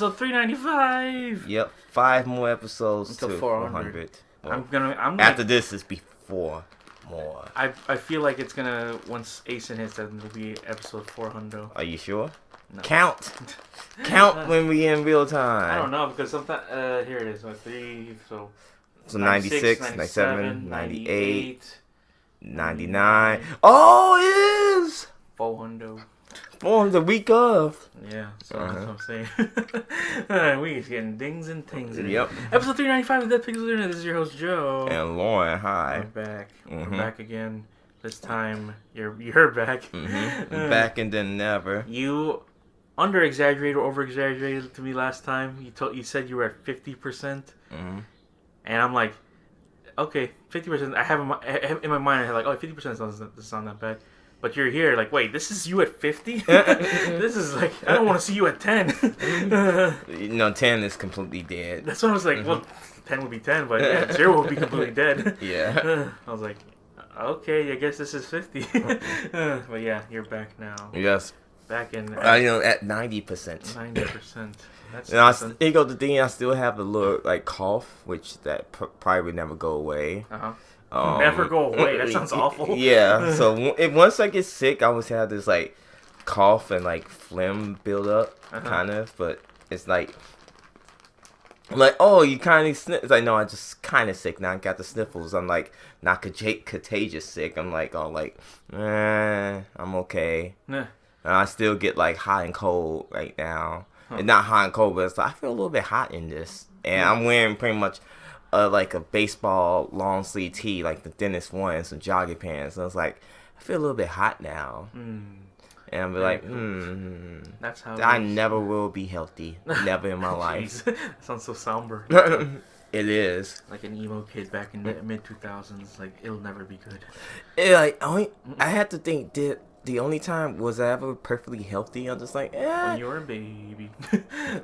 episode 395. Yep, 5 more episodes Until to 400. Well, I'm gonna after this is before more. I feel like it's gonna, once Asen hits, that it'll be episode 400. Are you sure? No. Count when we in real time. I don't know, because sometimes here it is. 3, so 96, 97, 98, 99. Oh, it is 400. the week of. Yeah, so that's what I'm saying. We just getting dings and tings. Yep. Episode 395 of Dead Pixels Internet. This is your host Joe. And Lauren, hi. We're back. Mm-hmm. We're back again. This time you're back. Mm-hmm. Back and then never. You under exaggerated or over exaggerated to me last time. You said you were at 50%, Mm-hmm. and I'm like, okay, 50%. I have in my mind. I had like, oh, 50% doesn't sound that bad. But you're here, like, wait, this is you at 50? This is like, I don't want to see you at 10. 10 is completely dead. That's what I was like, well, 10 would be 10, but yeah, 0 would be completely dead. Yeah. I was like, okay, I guess this is 50. But yeah, you're back now. Yes. Back in... at 90%. 90%. That's the thing, I still have a little, like, cough, which that probably would never go away. Uh-huh. Never go away. That sounds awful. Yeah. So once I get sick, I always have this like cough and like phlegm build up, kind of. But it's like, I'm like, oh, you kind of sniff. It's like, no, I just kind of sick now. I got the sniffles. I'm like not contagious sick. I'm like, I'm okay. Nah. And I still get like hot and cold right now. And not hot and cold, but it's like, I feel a little bit hot in this, and I'm wearing pretty much. Like a baseball long sleeve tee, like the thinnest one, and some jogging pants. And I was like, I feel a little bit hot now. And I'm like, That's how I never will be healthy. Never in my life. That sounds so somber. It is. Like an emo kid back in the mid 2000s. Like, it'll never be good. I had to think, the only time was I ever perfectly healthy? I'm just like, When you were a baby.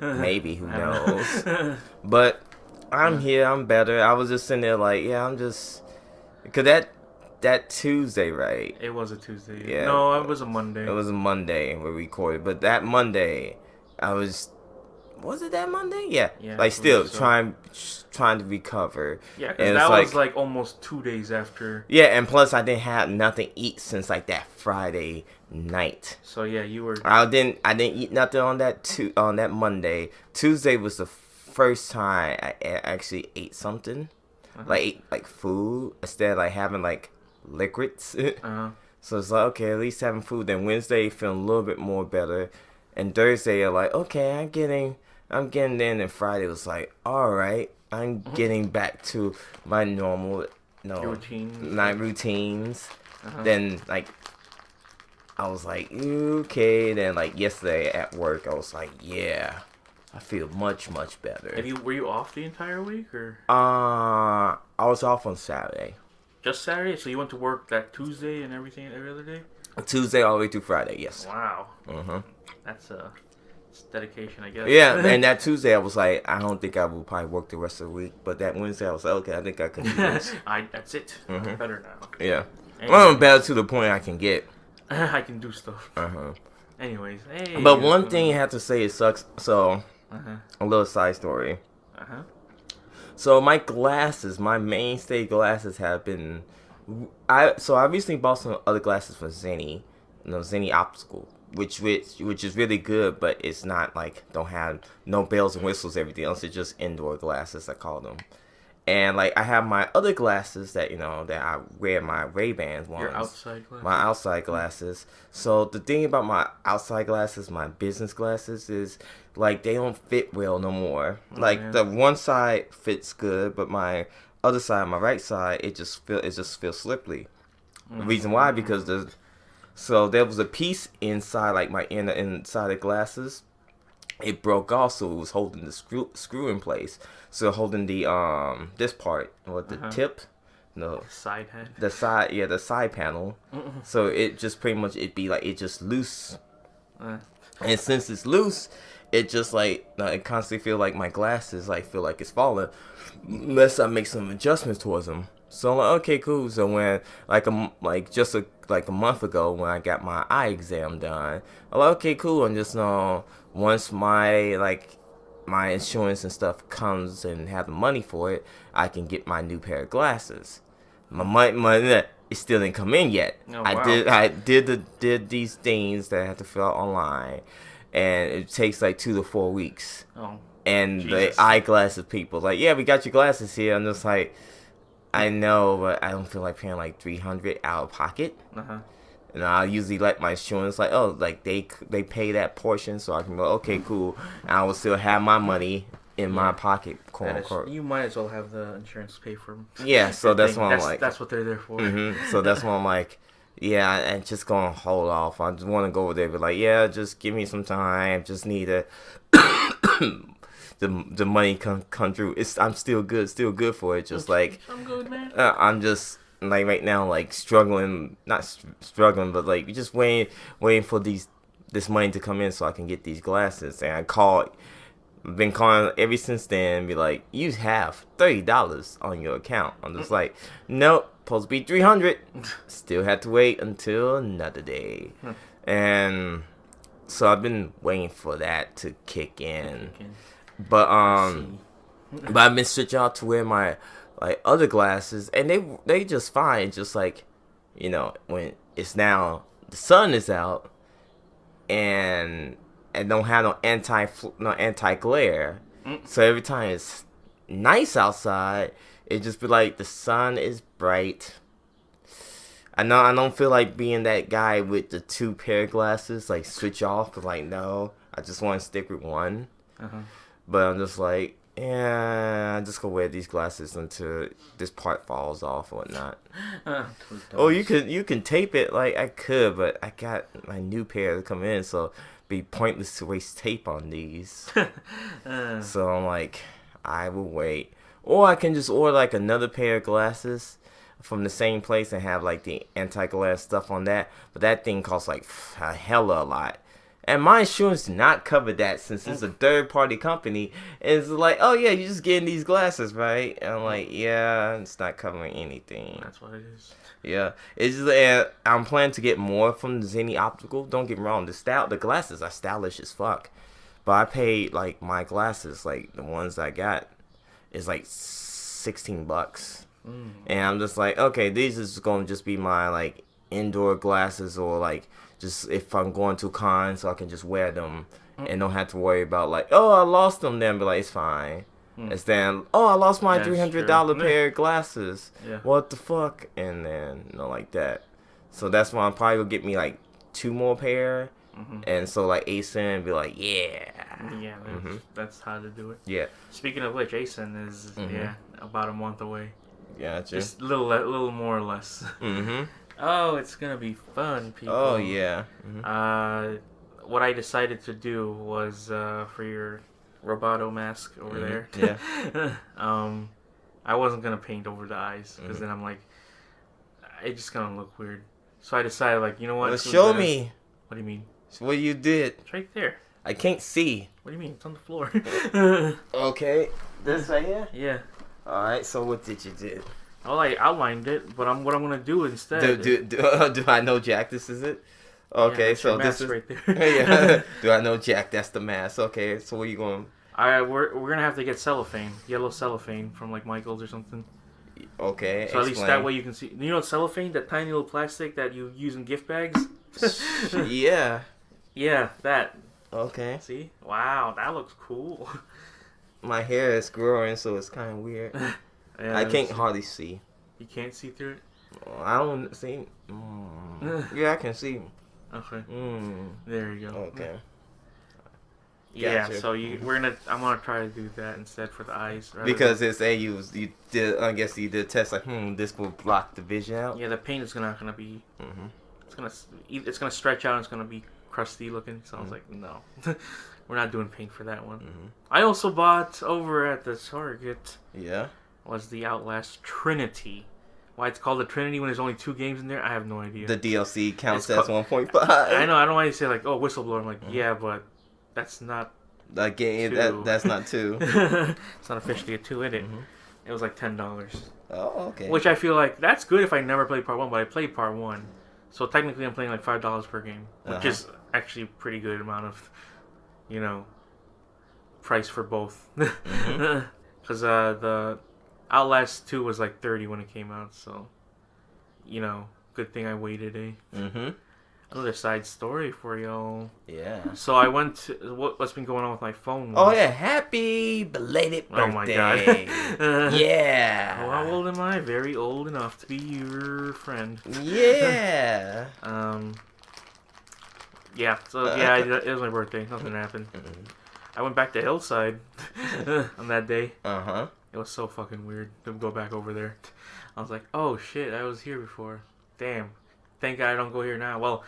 Maybe, who knows? But I'm here, I'm better. I was just sitting there like, yeah, I'm just... Because that Tuesday, right? It was a Tuesday. Yeah. No, it was a Monday. It was a Monday we recorded. But that Monday, I was... Was it that Monday? Yeah. Like, still trying to recover. Yeah, because that was like almost 2 days after. Yeah, and plus I didn't have nothing to eat since like that Friday night. So yeah, you were... I didn't eat nothing on that Monday. Tuesday was the first time I actually ate something, like food, instead of like having like liquids. So it's like, okay, at least having food. Then Wednesday feeling a little bit more better, and Thursday I'm like, okay, I'm getting in, and Friday was like, all right, I'm getting back to my normal night routines. Then like I was like, okay. Then like yesterday at work I was like, yeah, I feel much, much better. Were you off the entire week, or? I was off on Saturday. Just Saturday? So you went to work that Tuesday and everything every other day? Tuesday all the way through Friday, yes. Wow. That's dedication, I guess. Yeah, and that Tuesday I was like, I don't think I will probably work the rest of the week. But that Wednesday I was like, okay, I think I can do this. That's it. I'm better now. Yeah. I'm better to the point I can get. I can do stuff. Anyways, hey. But one thing I have to say, it sucks. So... A little side story. So my glasses, my mainstay glasses have been... I recently bought some other glasses from Zenny. Zenny Optical. Which is really good, but it's not like... Don't have no bells and whistles, everything else. It's just indoor glasses, I call them. And like I have my other glasses that that I wear, my Ray-Bans ones. Your outside glasses? My outside glasses. So the thing about my outside glasses, my business glasses, is like they don't fit well no more. The one side fits good, but my other side, my right side, it just feels slippery. The reason why, because there was a piece inside, like my inside the glasses. It broke off, so it was holding the screw in place. So holding the this part, the tip, no, side head, the side panel. So it just pretty much it just loose, and since it's loose, it just like it constantly feel like my glasses feel like it's falling, unless I make some adjustments towards them. So I'm like, okay, cool. So when just a month ago when I got my eye exam done, I'm like, okay, cool. And just once my my insurance and stuff comes and have the money for it, I can get my new pair of glasses. My money it still didn't come in yet. Oh, wow. I did these things that I have to fill out online, and it takes like 2 to 4 weeks. Oh. And Jesus. the eyeglasses people like, yeah, we got your glasses here. I'm just like, I know, but I don't feel like paying like $300 out of pocket. And I usually let my insurance like, oh, like they pay that portion, so I can go, okay, cool. And I will still have my money in my pocket, quote unquote. You might as well have the insurance pay for them. Yeah, so that's what I'm like. That's what they're there for. So that's what I'm like. Yeah, I'm just gonna hold off. I just want to go over there, and be like, yeah, just give me some time. Just need to the money come through. I'm still good for it. Just like I'm good, man. I'm just like right now, like struggling, not struggling, but like just waiting for this money to come in so I can get these glasses. And I've been calling ever since then. Be like, you have $30 on your account. I'm just like, nope, supposed to be $300. Still had to wait until another day, and so I've been waiting for that to kick in. But but I've been switching out to wear my like other glasses, and they just fine. Just like, you know, when it's now the sun is out, and don't have no anti glare. So every time it's nice outside, it just be like the sun is bright. I don't feel like being that guy with the 2 pair of glasses, like switch off. Cause like, no, I just want to stick with one. But I'm just like, yeah, I'm just gonna wear these glasses until this part falls off or whatnot. Oh, you can tape it. Like I could, but I got my new pair to come in, so it'd be pointless to waste tape on these. So I'm like, I will wait, or I can just order like another pair of glasses from the same place and have like the anti-glare stuff on that. But that thing costs like a hella lot. And my insurance did not cover that since it's a third-party company. And it's like, oh, yeah, you're just getting these glasses, right? And I'm like, yeah, it's not covering anything. That's what it is. Yeah. It's just, I'm planning to get more from Zenny Optical. Don't get me wrong. The glasses are stylish as fuck. But I paid, like, my glasses, like, the ones I got, is like $16. And I'm just like, okay, these is going to just be my, like, indoor glasses, or, like, just if I'm going to cons, so I can just wear them and don't have to worry about like, oh, I lost them. Then be like, it's fine. Instead, oh, I lost my $300 pair of glasses. Yeah. What the fuck? And then like that. So that's why I'm probably gonna get me like 2 more pair. And so like ASIN be like, yeah. Yeah, that's how to do it. Yeah. Speaking of which, ASIN is about a month away. Gotcha. Just a little more or less. Oh, it's gonna be fun, people. Oh yeah. What I decided to do was for your Roboto mask over there. Yeah. I wasn't gonna paint over the eyes because then I'm like, it's just gonna look weird. So I decided, like, you know what? Well, show me. What do you mean? What you did? It's right there. I can't see. What do you mean? It's on the floor. Okay. This right here. Yeah. All right. So what did you do? Well, I outlined it, but what I'm gonna do instead. Do I know Jack? This is it. Okay, yeah, so this is right there. Yeah. Do I know Jack? That's the mask. Okay, so where you going? We're gonna have to get cellophane, yellow cellophane from like Michael's or something. Okay. So at least that way you can see. You know cellophane, that tiny little plastic that you use in gift bags. Yeah. Yeah, that. Okay. See? Wow, that looks cool. My hair is growing, so it's kind of weird. Yeah, I can't hardly see. You can't see through it? I don't see. Yeah, I can see. Okay. There you go. Okay. Yeah, Gotcha. so I'm gonna try to do that instead for the eyes. Because it's you did. I guess you did test like this will block the vision out. Yeah, the paint is not gonna be. It's gonna stretch out and it's gonna be crusty looking. So I was like, no, we're not doing paint for that one. I also bought over at the Target. Yeah. Was the Outlast Trinity. Why it's called the Trinity when there's only 2 games in there, I have no idea. The DLC counts as 1.5. I know, I don't want to say like, oh, whistleblower. I'm like, yeah, but that's not the game. That's not 2. It's not officially a 2 in it. It was like $10. Oh, okay. Which I feel like that's good if I never played part 1, but I played part 1. So technically I'm playing like $5 per game, which is actually a pretty good amount of, price for both. Mm-hmm. Because the Outlast 2 was like 30 when it came out, so good thing I waited. Mm-hmm. Another side story for y'all. Yeah. So I went to what's been going on with my phone. Oh yeah, happy belated birthday. Oh my god. Yeah. How old am I? Very old enough to be your friend. Yeah. Yeah. So yeah, it was my birthday. Nothing happened. Mm-hmm. I went back to Hillside on that day. Uh-huh. It was so fucking weird to go back over there. I was like, oh shit, I was here before. Damn. Thank God I don't go here now. Well,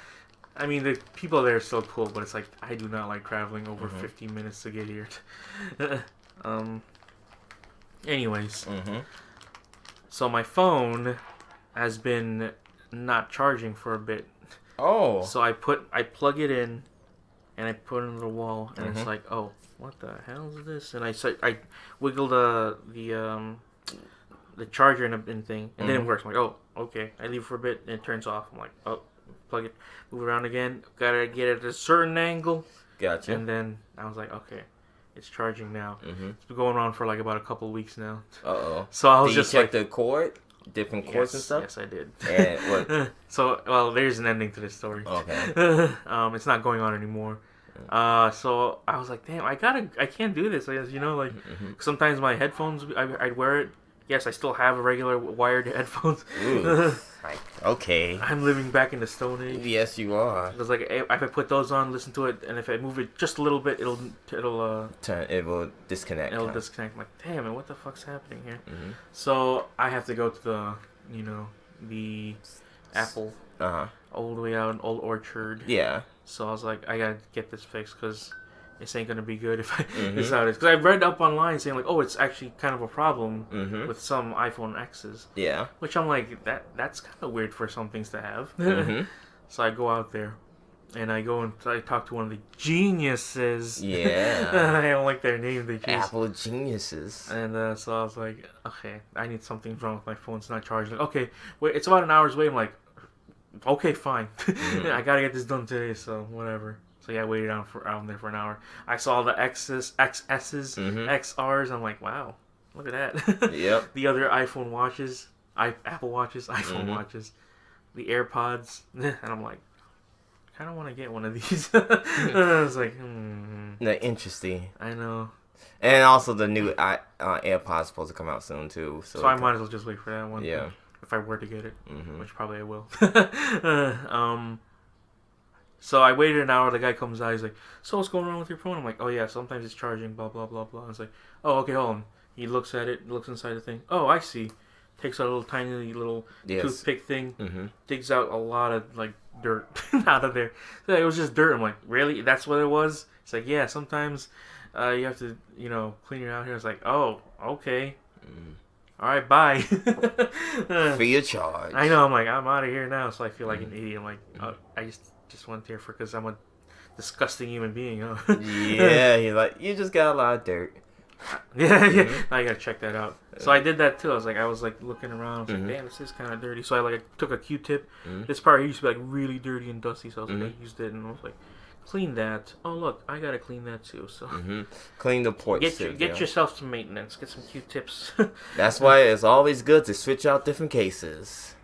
I mean, the people there are still cool, but it's like, I do not like traveling over 15 minutes to get here. Anyways. Mm-hmm. So my phone has been not charging for a bit. Oh. So I plug it in, and I put it in the wall, and it's like, oh, what the hell is this? And I wiggle the charger and thing, and then it works. I'm like, oh, okay. I leave it for a bit, and it turns off. I'm like, oh, plug it, move it around again. Gotta get it at a certain angle. Gotcha. And then I was like, okay, it's charging now. Mm-hmm. It's been going on for like about a couple of weeks now. Uh-oh. So I was Did just you check like, the cord? Different cords and stuff? Yes, I did. And what? So, well, there's an ending to this story. Okay. It's not going on anymore. So I was like, damn, I can't do this. Like, sometimes my headphones, I'd wear it. Yes, I still have a regular wired headphones. Ooh, okay. I'm living back in the Stone Age. Yes, you are. Because like, if I put those on, listen to it, and if I move it just a little bit, it'll It will disconnect. It'll disconnect. I'm like, damn, and what the fuck's happening here? Mm-hmm. So I have to go to the Apple all the way out in Old Orchard. Yeah. So I was like, I gotta get this fixed because this ain't gonna be good if this how it is. Because I read up online saying like, oh, it's actually kind of a problem with some iPhone X's. Yeah. Which I'm like, that's kind of weird for some things to have. Mm-hmm. So I go out there, and I talk to one of the geniuses. Yeah. I don't like their name. They just Apple geniuses. And so I was like, okay, I need something's wrong with my phone. It's not charging. Like, okay, wait, it's about an hour's wait. I'm like, okay, fine. I gotta get this done today, so whatever. So yeah, I waited out there for an hour. I saw the XS's, XRs. I'm like, wow, look at that. Yep. The other iPhone watches, Apple watches, iPhone watches, the AirPods, and I'm like, I kind of want to get one of these. I was like, No, interesting. I know. And also the new AirPods supposed to come out soon too. So I might as well just wait for that one. Yeah. If I were to get it, which probably I will. So I waited an hour. The guy comes out. He's like, "So what's going on with your phone?" I'm like, "Oh yeah, sometimes it's charging. Blah blah blah blah." I was like, "Oh okay, hold on." He looks at it, looks inside the thing. Oh, I see. Takes out a little tiny little toothpick thing. Digs out a lot of like dirt out of there. So it was just dirt. I'm like, really? That's what it was? It's like, yeah. Sometimes you have to clean it out here. It's like, oh okay. All right, bye. Free of charge. I know. I'm like, I'm out of here now. So I feel like an idiot. I'm like, I just went there because I'm a disgusting human being. Huh? Yeah, he's like, you just got a lot of dirt. Yeah. Now you gotta check that out. So I did that too. I was like looking around. I was like, damn, this is kind of dirty. So I took a Q-tip. This part used to be like really dirty and dusty. So I was like, I used it and I was like, clean that. Oh look, I gotta clean that too. So clean the ports. Get yourself some maintenance. Get some Q-tips. That's why it's always good to switch out different cases.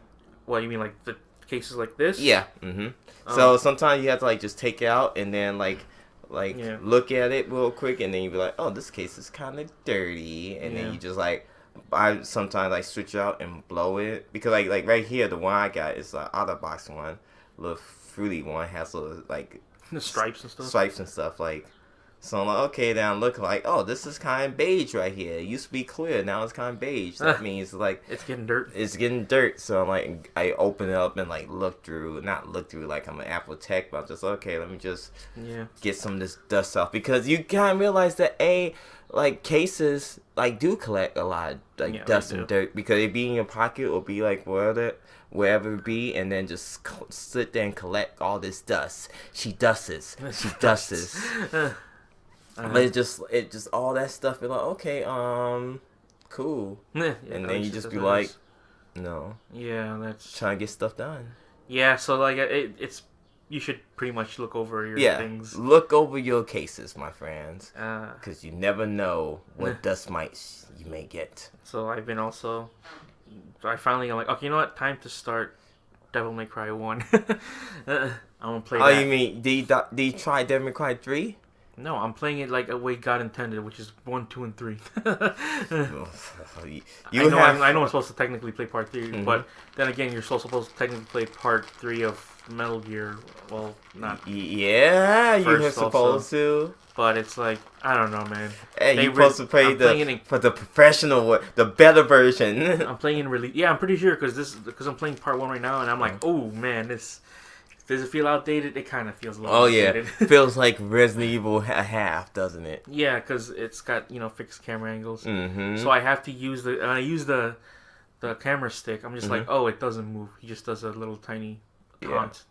What you mean, like the cases like this? Yeah. So sometimes you have to like just take it out and then like look at it real quick and then you be like, oh, this case is kind of dirty, and then you just like I sometimes like switch out and blow it because like right here the one I got is an out of box one, little fruity one, has little like the stripes and stuff. Like, so I'm like, okay, then I look like, oh, this is kind of beige right here. It used to be clear, now it's kind of beige. That means like it's getting dirt. It's getting dirt. So I'm like, I open it up and like not look through like I'm an Apple tech, but I'm just okay. Let me just get some of this dust off, because you kind of realize that like cases like do collect a lot of like dust and dirt, because it be in your pocket or be like wherever it be, and then just sit there and collect all this dust. She dusts. But it just all that stuff. You're like, okay, cool. And then you just be like, no. Yeah, that's trying to get stuff done. Yeah, so like it's you should pretty much look over your things. Look over your cases, my friends, because you never know Eh. what dust mites you may get. So I've been also. I finally I'm like, okay, you know what? Time to start Devil May Cry 1. I'm gonna play that. Oh, you mean did you try Devil May Cry 3? No, I'm playing it like a way God intended, which is 1, 2, and 3. I know I'm supposed to technically play part 3, but then again, you're still supposed to technically play part 3 of Metal Gear. Well, not. Yeah, you're supposed to. But it's like, I don't know, man. Hey, you're supposed to play for the professional one, the better version. I'm playing in release. Yeah, I'm pretty sure because I'm playing part 1 right now, and I'm like, oh man, does it feel outdated? It kind of feels a little outdated. Feels like Resident Evil half, doesn't it? Yeah, because it's got fixed camera angles. Mm-hmm. So I have to use the camera stick. I'm just like, oh, it doesn't move. He just does a little tiny taunt.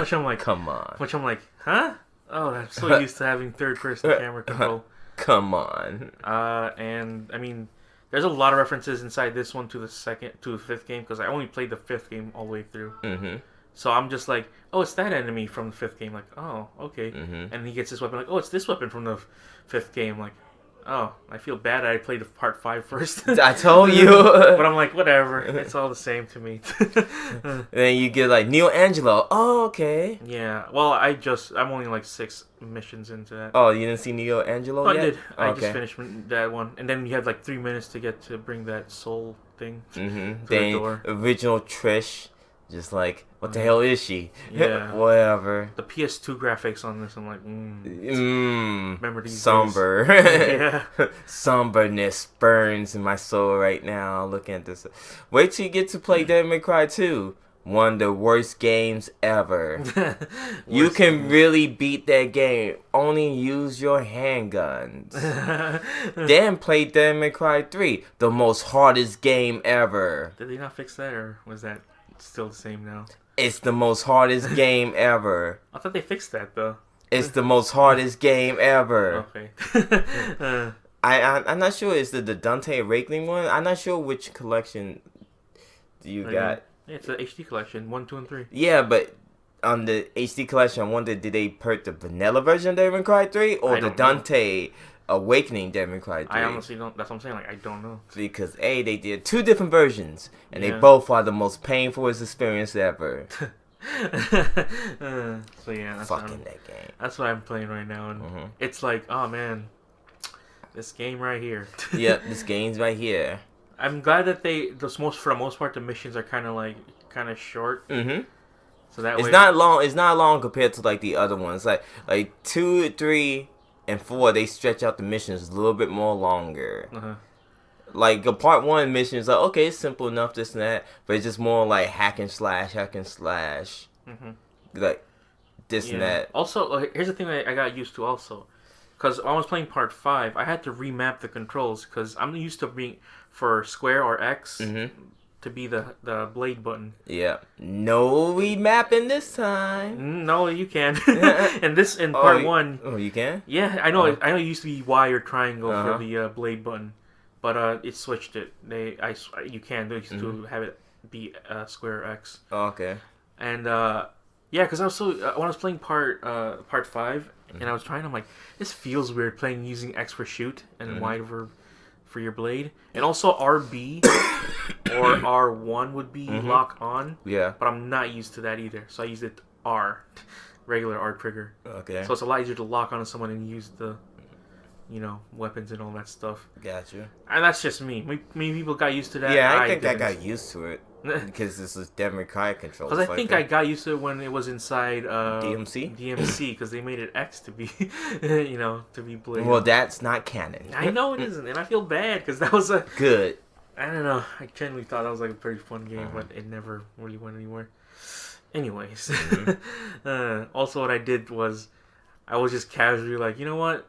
Which I'm like, come on. Which I'm like, huh? Oh, I'm so used to having third-person camera control. Come on. And I mean, there's a lot of references inside this one to the fifth game because I only played the fifth game all the way through. Mm-hmm. So I'm just like, oh, it's that enemy from the fifth game. Like, oh, okay. Mm-hmm. And he gets this weapon. Like, oh, it's this weapon from the fifth game. Like, oh, I feel bad I played part 5 first. I told you. But I'm like, whatever. It's all the same to me. Then you get like Neo Angelo. Oh, okay. Yeah. Well, I'm only like 6 missions into that. Oh, you didn't see Neo Angelo yet? I did. I just finished that one. And then you had like 3 minutes to bring that soul thing to the door. Original Trish. Just like, what the hell is she? Yeah. Whatever. The PS2 graphics on this, I'm like, remember these somber. Yeah. Somberness burns in my soul right now looking at this. Wait till you get to play Devil May Cry 2. One of the worst games ever. You can really beat that game. Only use your handguns. Then play Devil May Cry 3. The most hardest game ever. Did they not fix that, or was that still the same now? It's the most hardest game ever. I thought they fixed that though. It's the most hardest game ever. Okay. I'm not sure. Is it the Dante Awakening one? I'm not sure which collection you got. Yeah, it's the HD collection, 1, 2, and 3. Yeah, but on the HD collection, I wonder, did they put the vanilla version of Devil May Cry 3 or the Dante Awakening Devil May Cry 3? I honestly don't. That's what I'm saying. Like, I don't know. Because they did 2 different versions, and they both are the most painful experience ever. So yeah, that game. That's what I'm playing right now, and it's like, oh man, this game right here. Yep, this game's right here. I'm glad that for the most part, the missions are kind of short. Mm-hmm. So that it's not long. It's not long compared to like the other ones. Like 2, 3, and 4, they stretch out the missions a little bit more longer. Like a part 1 mission is like, okay, it's simple enough, this and that, but it's just more like hack and slash, like this and that. Also, here's the thing that I got used to also. Because when I was playing part 5, I had to remap the controls because I'm used to being for square or X to be the blade button. Yeah. No remapping this time. No, you can. in part 1. Oh, you can? Yeah, I know. I know it used to be Y or triangle for the blade button, but it switched it. You can. They used to have it be square or X. Oh, okay. And yeah, because I was when I was playing part 5. And I was trying. I'm like, this feels weird playing using X for shoot and Y for your blade, and also RB or R1 would be lock on. Yeah. But I'm not used to that either, so I used it R, regular R trigger. Okay. So it's a lot easier to lock onto someone and use the, weapons and all that stuff. Gotcha. And that's just me. Many people got used to that. Yeah, I think I got used to it. Because this is Devil May Cry controls. Because I think I got used to it when it was inside DMC, because they made it X to be, to be blade. Well, that's not canon. I know it isn't, and I feel bad because that was good. I don't know. I genuinely thought that was like a pretty fun game, but it never really went anywhere. Anyways, also what I did was I was just casually like, you know what?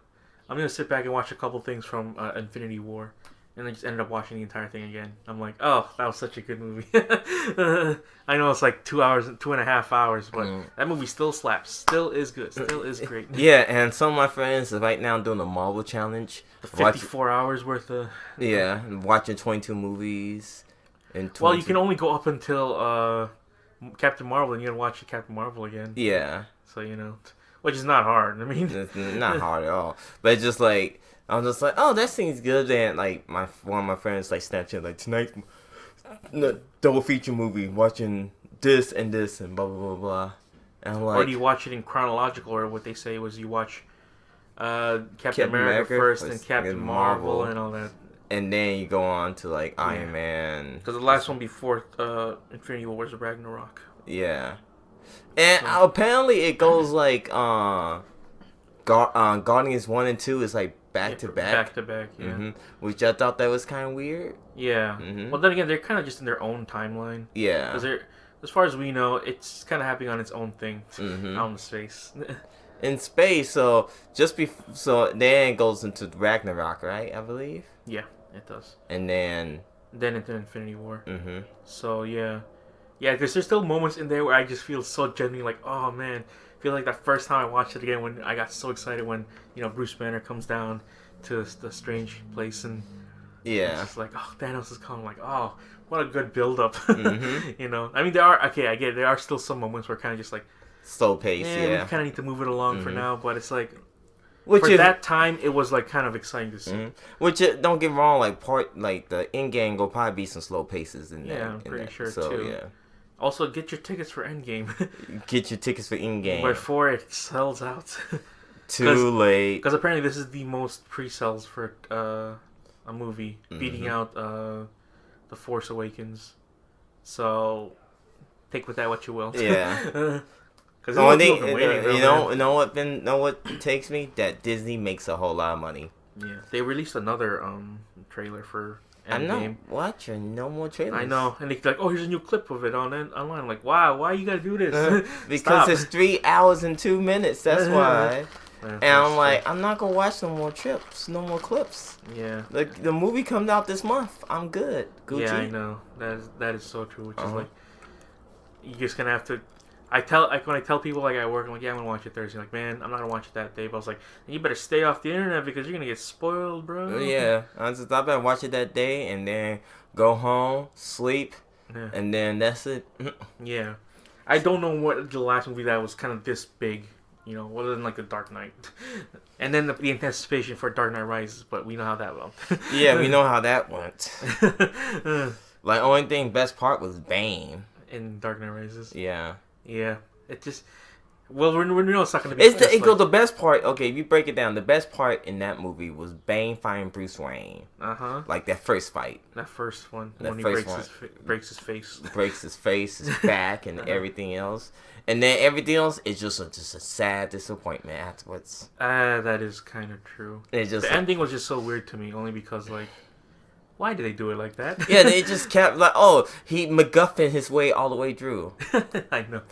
I'm gonna sit back and watch a couple things from Infinity War. And I just ended up watching the entire thing again. I'm like, oh, that was such a good movie. I know it's like 2.5 hours, but that movie still slaps. Still is good. Still is great. Yeah, and some of my friends are right now doing the Marvel challenge. The 54 hours worth of... Yeah, watching 22 movies. Well, you can only go up until Captain Marvel, and you're gonna watch Captain Marvel again. Yeah. So which is not hard. I mean, It's not hard at all. But it's just like I'm just like, oh, that seems good. And like one of my friends like Snapchat like tonight, double feature movie watching this and blah blah blah blah. And I'm like, or do you watch it in chronological, or what they say was you watch Captain America first and Captain Marvel and all that. And then you go on to like Iron Man. Because the last one before Infinity War was Ragnarok. Yeah. And apparently it goes like Guardians 1 and 2 is like back to back. Back to back, yeah. Mm-hmm. Which I thought that was kind of weird. Yeah. Mm-hmm. Well, then again, they're kind of just in their own timeline. Yeah. Because as far as we know, it's kind of happening on its own thing out in space. In space, so so then it goes into Ragnarok, right? I believe. Yeah, it does. And then into Infinity War. Mm-hmm. So yeah, because there's still moments in there where I just feel so genuinely like, oh man, I feel like that first time I watched it again when I got so excited when Bruce Banner comes down to the strange place and it's just like, oh, Thanos is coming, like, oh, what a good build up. Mm-hmm. I mean, I get it. There are still some moments where kind of just like slow pace, we kind of need to move it along for now, but it's like, that time, it was like kind of exciting to see. Mm-hmm. Which don't get me wrong, like the Endgame will probably be some slow paces in there. Yeah, I'm pretty sure so, too. Yeah. Also, get your tickets for Endgame. Get your tickets for Endgame before it sells out. Too late. Because apparently this is the most pre-sales for a movie, beating out The Force Awakens. So take with that what you will. Yeah. Because know what takes me? That Disney makes a whole lot of money. Yeah, they released another trailer for Endgame. I'm not watching no more trailers. I know, and they're like, "Oh, here's a new clip of it online." I'm like, "Wow, why you gotta do this?" Because it's 3 hours and 2 minutes. That's why. And I'm like, I'm not gonna watch no more clips. Yeah. The movie comes out this month. I'm good. Gucci. Yeah, I know. That is so true. Which is like, you're just gonna have to. When I tell people like at work, I'm like, yeah, I'm gonna watch it Thursday. Like, man, I'm not gonna watch it that day. But I was like, you better stay off the internet because you're gonna get spoiled, bro. Yeah, I better watch it that day and then go home, sleep, and then that's it. Yeah, I don't know what the last movie that was kind of this big, other than like The Dark Knight, and then the anticipation for Dark Knight Rises. But we know how that went. Yeah, we know how that went. Like, only thing best part was Bane in Dark Knight Rises. Yeah. Yeah, it just. Well, we know it's not going to be. The best part. Okay, if you break it down, the best part in that movie was Bane fighting Bruce Wayne. Like that first fight. That first one. When he breaks his face. Breaks his face, his back, and everything else. And then everything else is just a sad disappointment afterwards. That is kind of true. The ending was just so weird to me, only because like. Why did they do it like that? Yeah, they just kept like, he MacGuffin his way all the way through. I know.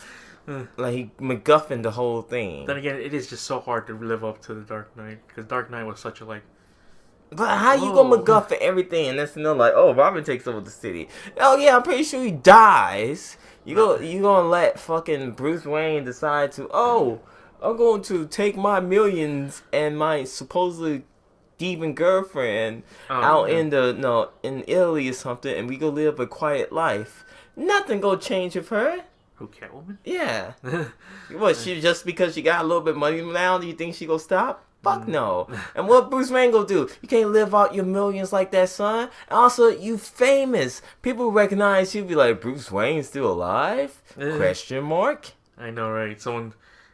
Like, he MacGuffin the whole thing. Then again, it is just so hard to live up to the Dark Knight. Because Dark Knight was such a like... But how you gonna MacGuffin everything and that's like, Robin takes over the city. Oh yeah, I'm pretty sure he dies. You gonna let fucking Bruce Wayne decide to, I'm going to take my millions and my supposedly... thieving girlfriend out in Italy or something, and we go live a quiet life. Nothing gonna change with her. Who, Catwoman? Yeah. What, she just because she got a little bit of money now, do you think she gonna stop? Fuck no. And what Bruce Wayne gonna do? You can't live out your millions like that, son. And also, you famous. People recognize you, be like, Bruce Wayne's still alive? Question mark. I know, right?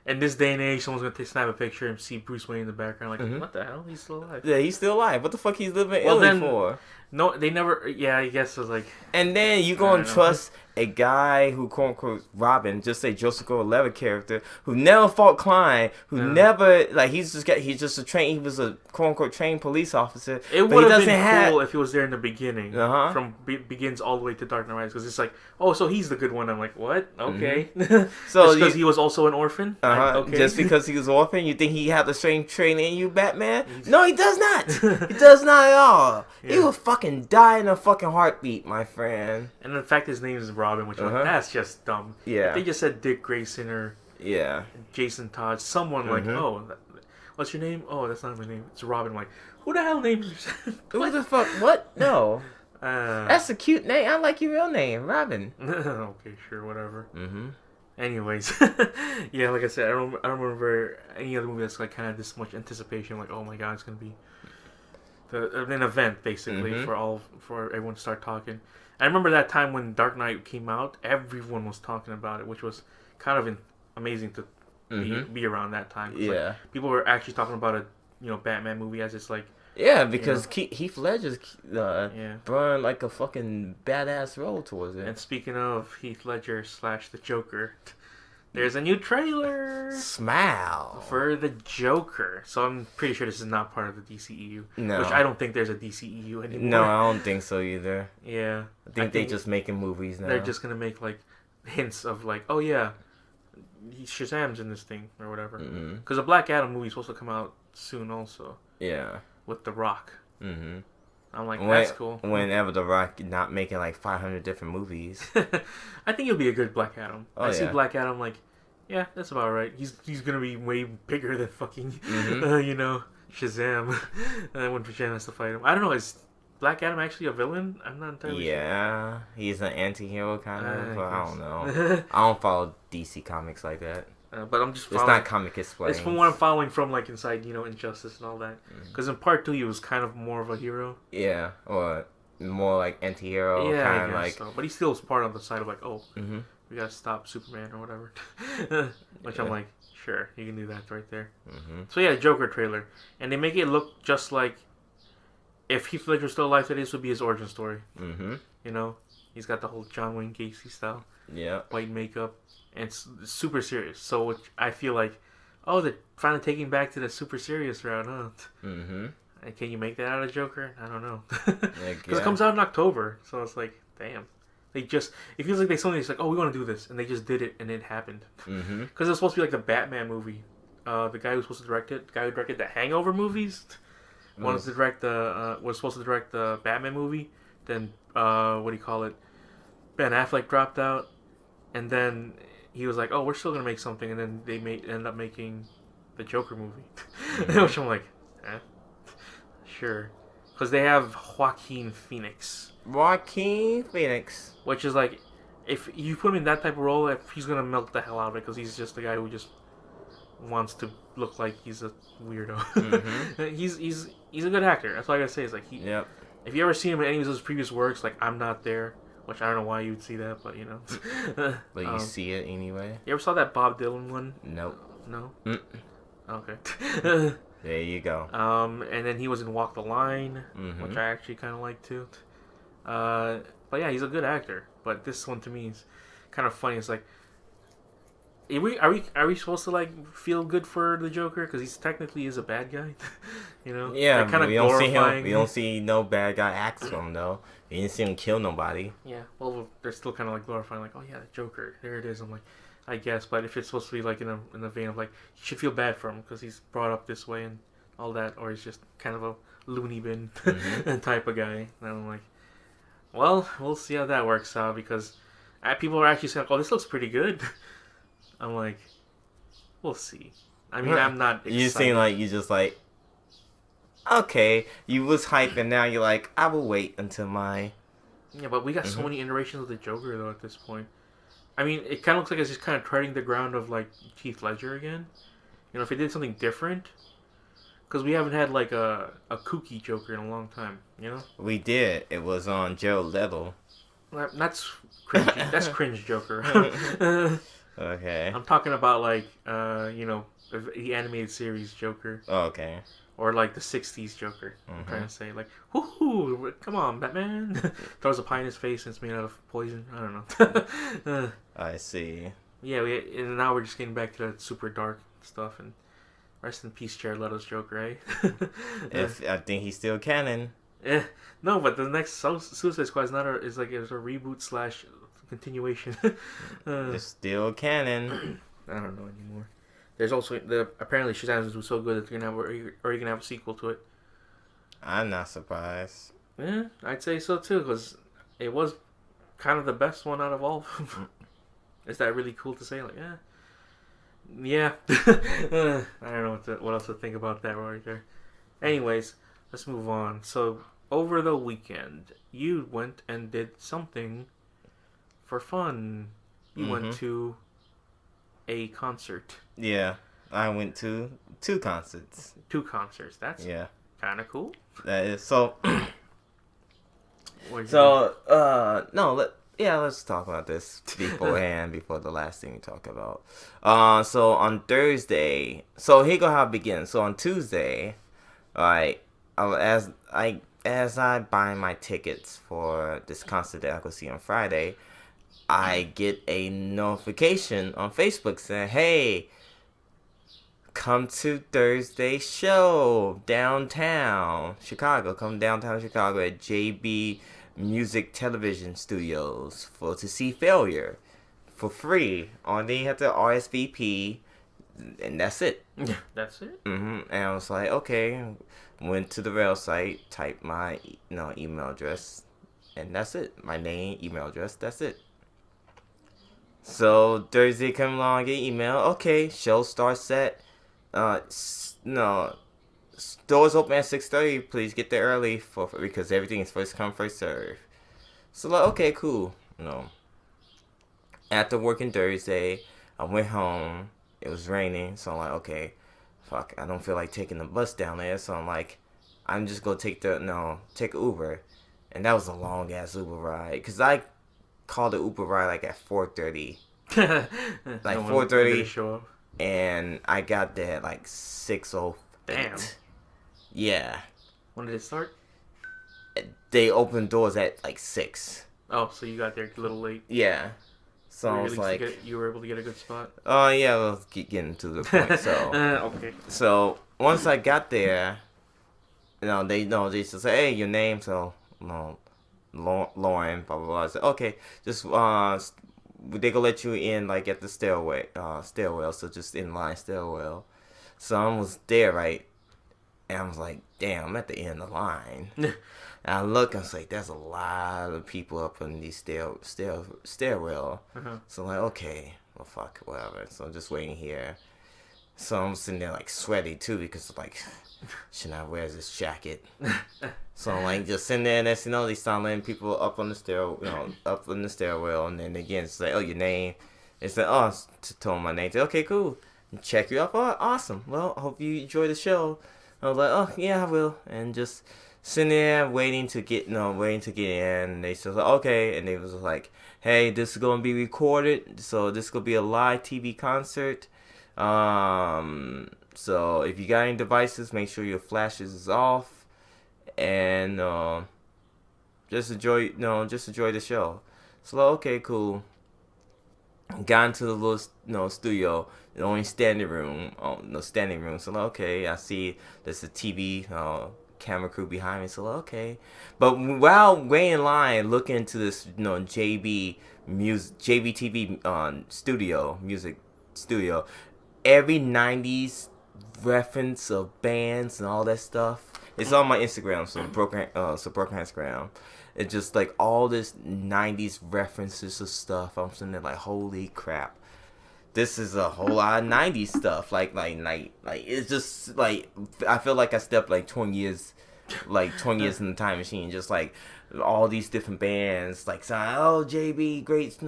In this day and age, someone's gonna snap a picture and see Bruce Wayne in the background. Like, what the hell? He's still alive. Yeah, he's still alive. What the fuck he's living in Italy for? No, they never. Yeah, I guess it was like. And then you gonna trust a guy who, quote unquote, Robin, just say Joseph Gordon-Levitt character, who never fought crime, who never he was a quote unquote trained police officer. It would have been cool if he was there in the beginning, from begins all the way to Dark Knight Rises, because it's like, so he's the good one. I'm like, what? Okay, so because he was also an orphan. Okay. Just because he was orphan, you think he had the same training in you, Batman? No, he does not. He does not at all. Yeah. He will fucking die in a fucking heartbeat, my friend. And the fact his name is Robin, which like, that's just dumb. Yeah. If they just said Dick Grayson or Jason Todd, someone like, what's your name? Oh, that's not my name. It's Robin. I'm like, who the hell names yourself? Who the fuck? What? No. That's a cute name. I like your real name, Robin. Okay, sure, whatever. Mm-hmm. Anyways, yeah, like I said, I don't remember any other movie that's like kind of this much anticipation. Like, oh my god, it's gonna be an event basically for everyone to start talking. I remember that time when Dark Knight came out, everyone was talking about it, which was kind of amazing to be around that time. Yeah, like, people were actually talking about a Batman movie as it's like. Yeah, because Heath Ledger's brought like a fucking badass role towards it. And speaking of Heath Ledger / the Joker, there's a new trailer. Smile For the Joker. So I'm pretty sure this is not part of the DCEU. No. Which I don't think there's a DCEU anymore. No, I don't think so either. Yeah. I think they're just making movies now. They're just going to make like hints of like, oh yeah, Shazam's in this thing or whatever. Because the Black Adam movie is supposed to come out soon also. Yeah. With The Rock. Mm-hmm. I'm like, that's cool. Whenever The Rock not making like 500 different movies. I think it'll be a good Black Adam. I see yeah. Black Adam like, yeah, that's about right. He's gonna be way bigger than fucking, Shazam. When Shazam has to fight him. I don't know, is Black Adam actually a villain? I'm not entirely sure. Yeah, he's an anti-hero kind of, but I don't know. I don't follow DC comics like that. But I'm just following. It's not comic explained. It's from what I'm following from like inside, Injustice and all that. Because in part 2, he was kind of more of a hero. Yeah, or more like anti-hero. Yeah, kind I of guess like. so. But he still was part of the side of like, we gotta stop Superman or whatever. Which I'm like, sure, you can do that right there. So yeah, Joker trailer, and they make it look just like if Heath Ledger was still alive today, this would be his origin story. He's got the whole John Wayne Gacy style. Yeah. White makeup. And it's super serious. So which I feel like, they're finally taking back to the super serious route, huh? And can you make that out of Joker? I don't know. Because it comes out in October. So it's like, damn. It feels like it's like, we want to do this. And they just did it and it happened. Because it was supposed to be like the Batman movie. The guy who was supposed to direct it, the guy who directed the Hangover movies, was supposed to direct the Batman movie. Then, Ben Affleck dropped out. And then he was like, we're still going to make something. And then they end up making the Joker movie. Which I'm like, sure. Because they have Joaquin Phoenix. Which is like, if you put him in that type of role, he's going to milk the hell out of it. Because he's just the guy who just wants to look like he's a weirdo. He's a good actor. That's all I got to say. Is like, if you ever see him in any of his previous works, like I'm Not There. Which I don't know why you would see that, but But you see it anyway. You ever saw that Bob Dylan one? Nope. No? Okay. There you go. And then he was in Walk the Line, which I actually kind of like too. But yeah, he's a good actor. But this one to me is kind of funny. It's like, are we supposed to like feel good for the Joker because he's technically is a bad guy? Yeah, kind of we don't see him. We don't see no bad guy act for him though. You didn't see him kill nobody. Yeah, well, they're still kind of like glorifying, like, oh yeah, the Joker, there it is. I'm like, I guess, but if it's supposed to be like in the vein of like, you should feel bad for him because he's brought up this way and all that, or he's just kind of a loony bin type of guy. And I'm like, well, we'll see how that works out because people are actually saying, oh, this looks pretty good. I'm like, we'll see. I mean, I'm not excited. You seem like you just like, okay, you was hyped and now you're like, I will wait until my... Yeah, but we got so many iterations of the Joker, though, at this point. I mean, it kind of looks like it's just kind of treading the ground of, like, Heath Ledger again. If they did something different. Because we haven't had, like, a kooky Joker in a long time, We did. It was on Jared Leto. That's cringy. That's cringe Joker. Okay. I'm talking about, like, the animated series Joker. Oh, okay. Or like the 60s Joker. I'm trying to say like, whoo, come on, Batman. Throws a pie in his face and it's made out of poison. I don't know. I see. Yeah, and now we're just getting back to that super dark stuff. And rest in peace, Jared Leto's Joker, eh? I think he's still canon. No, but the next Suicide Squad is like a reboot / continuation. It's still canon. I don't know anymore. There's also apparently Shazam was so good that they're gonna have a sequel to it. I'm not surprised. Yeah, I'd say so too because it was kind of the best one out of all. Is that really cool to say? Like, yeah. I don't know what else to think about that right there. Anyways, let's move on. So over the weekend, you went and did something for fun. You went to a concert. Yeah, I went to 2 concerts. 2 concerts. That's kind of cool. That is so. Let's talk about this beforehand before the last thing we talk about. So on Thursday, so here go how it begins. So on Tuesday, as I buy my tickets for this concert that I go see on Friday, I get a notification on Facebook saying, "Hey, come to Thursday's show downtown Chicago. Come downtown Chicago at JB Music Television Studios to see Failure for free. Only you have to RSVP, and that's it." That's it. And I was like, okay. Went to the rail site, typed my email address, and that's it. My name, email address, that's it. So Thursday come along, I get email. Okay, show starts at stores open at 6:30. Please get there early because everything is first come first serve. So like, okay, cool. After working Thursday, I went home. It was raining, so I'm like, okay, fuck, I don't feel like taking the bus down there. So I'm like, I'm just gonna take Uber, and that was a long ass Uber ride because I called the Uber ride like at 4:30, like 4:30. Show up. And I got there at like 6:08. Damn. Yeah. When did it start? They opened doors at like 6. Oh, so you got there a little late. Yeah. So I was like, you were able to get a good spot. Oh yeah, let's keep getting to the point. So okay. So once I got there, they just say, "Hey, your name?" So Lauren, blah blah blah. I said, "Okay, just they gonna let you in like at the stairwell, so just in line stairwell." So I was there, right, and I was like, "Damn, I'm at the end of the line." And I look, and I was like, "There's a lot of people up in these stairwell." So I'm like, okay, well fuck, whatever. So I'm just waiting here. So I'm sitting there like sweaty too because like, should I wear this jacket? So I'm like just sitting there, and that's they start letting people up on the up on the stairwell, and then again it's like, "Oh, your name?" It's like, "Oh," told my name. Say, "Okay, cool. Check you up. Oh, awesome. Well, hope you enjoy the show." I was like, "Oh yeah, I will," and just sitting there waiting to get in. And they said, "Okay," and they was like, "Hey, this is gonna be recorded, so this is gonna be a live TV concert. So if you got any devices, make sure your flashes is off, and just enjoy the show." So like, okay, cool. Got into the little studio, the only standing room. So like, okay, I see there's a TV camera crew behind me. So like, okay, but while waiting in line, looking into this JB TV music studio, every 90s reference of bands and all that stuff. It's on my Instagram, so broken Instagram. It's just like all this 90s references of stuff. I'm sitting there like, holy crap. This is a whole lot of 90s stuff. Like it's just like, I feel like I stepped like 20 years in the time machine. Just like all these different bands, like, "Oh, JB, great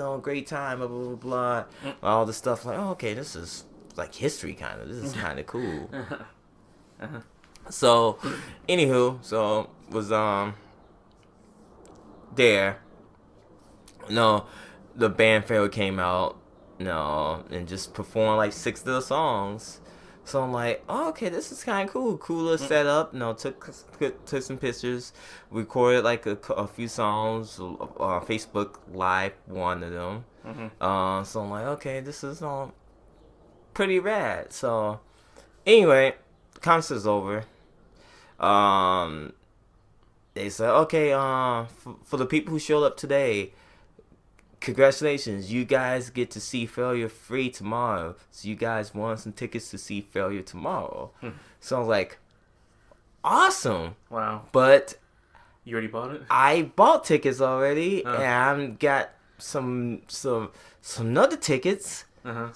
time, blah, blah, blah, blah." All the stuff like, oh, okay, this is like history kind of. This is kind of cool. So, anywho, so was there. The band Pharaoh came out, and just performed like 6 of the songs. So I'm like, oh, okay, this is kind of cool. Cooler setup. Took some pictures, recorded like a few songs. Facebook Live one of them. So I'm like, okay, this is pretty rad. So anyway, concert's over. They said, okay, for the people who showed up today, congratulations, you guys get to see Failure free tomorrow. So you guys won some tickets to see Failure tomorrow. So I was like, awesome. Wow. But you already bought it? I bought tickets already, and I got some other tickets,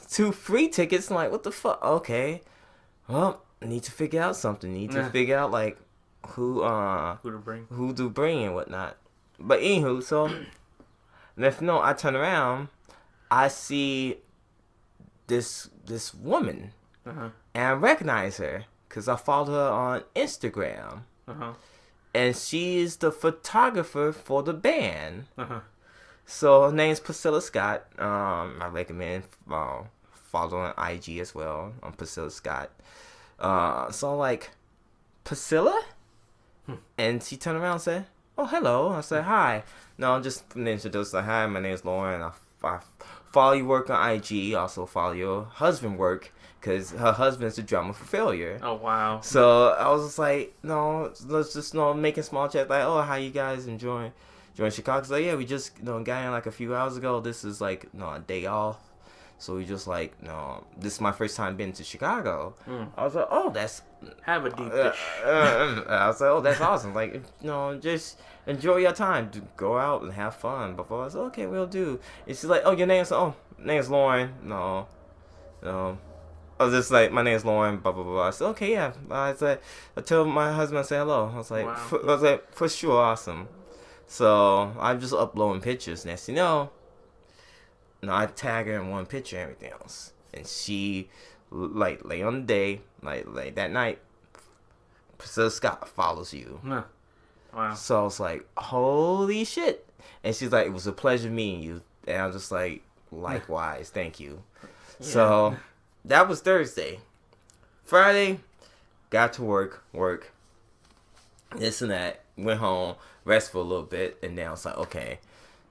2 free tickets. I'm like, what the fuck? Okay, well, need to figure out something. Need to figure out like who Who to bring and whatnot. But anywho, so next no, I turn around, I see this woman, and I recognize her because I followed her on Instagram, and she's the photographer for the band. So her name's Priscilla Scott. I recommend follow on IG as well on Priscilla Scott. So I'm like, Priscilla? And she turned around and said, oh, hello. I said, hi. No, I'm just introduced. Like, hi, my name is Lauren. I follow your work on IG. Also follow your husband work because her husband's the drummer for Failure. Oh, wow. So I was just like, no, let's just making small chat. Like, oh, how you guys enjoying Chicago? So yeah, we just got in like a few hours ago. This is like a day off. So we just like, this is my first time being to Chicago. I was like, oh, that's... Have a deep dish. I was like, oh, that's awesome. Like, just enjoy your time. Go out and have fun. Before I said, okay, we'll do. And she's like, oh, your name's... Oh, name's Lauren. No. I was just like, my name's Lauren, blah, blah, blah. I said, okay, yeah. I told my husband, I said hello. I was like, wow. For sure, awesome. So I'm just uploading pictures. Next, I tag her in one picture and everything else. And she, like, late on the day, like that night, Priscilla Scott follows you. Wow. So I was like, holy shit. And she's like, it was a pleasure meeting you. And I'm just like, likewise, thank you. Yeah. So that was Thursday. Friday, got to work, this and that, went home, rest for a little bit, and then I was like, okay,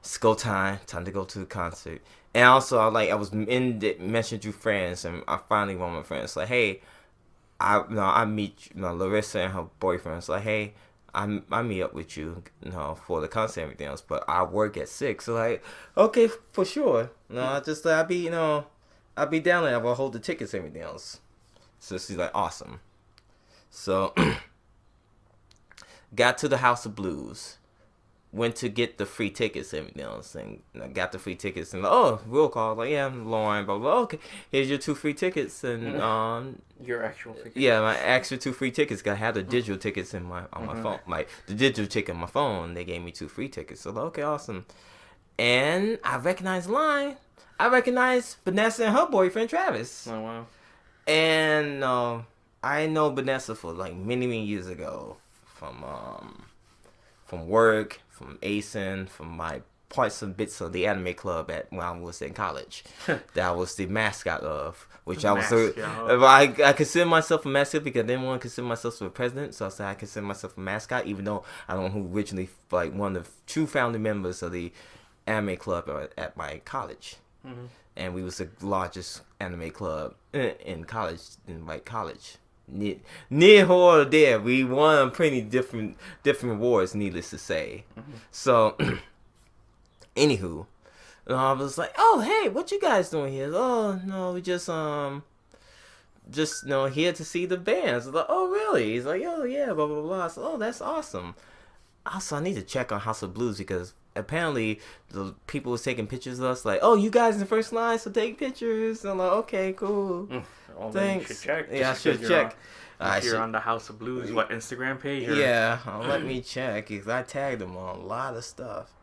it's go time to go to the concert. And also, I was mentioned to friends, and I finally one of my friends like, hey, I meet Larissa and her boyfriend. It's like, hey, I meet up with you, for the concert and everything else, but I work at 6. So like, okay, for sure. I just I'll be down there. I'll hold the tickets and everything else. So she's like, awesome. So got to the House of Blues. Went to get the free tickets and everything else, and I got the free tickets, and roll call, like, yeah, I'm Lauren, blah, blah, okay, here's your 2 free tickets, and your actual tickets. Yeah, my actual 2 free tickets. I had the digital tickets on my phone, like the digital ticket on my phone. They gave me 2 free tickets, so okay, awesome. And I recognized line. I recognized Vanessa and her boyfriend Travis. Oh wow. And I know Vanessa for like many years ago from work, from ASIN, from my parts and bits of the anime club when I was in college. That I was the mascot of, which I consider myself a mascot because I didn't want to consider myself a president, so I said I consider myself a mascot, even though I don't know who originally, like, one of the true founding members of the anime club at my college. And we was the largest anime club in college, near or there. We won pretty different awards, needless to say. So anywho, I was like, oh hey, what you guys doing here? Oh no, we just here to see the bands. I was like, oh really? He's like, oh yeah, blah blah blah. I said, oh, that's awesome. Also, I need to check on House of Blues because apparently the people was taking pictures of us, like, oh, you guys in the first line, so take pictures. And I'm like, okay, cool. Thanks. You should check. Yeah, I should check. If you're on the House of Blues, Instagram page? Yeah, let me check because I tagged them on a lot of stuff.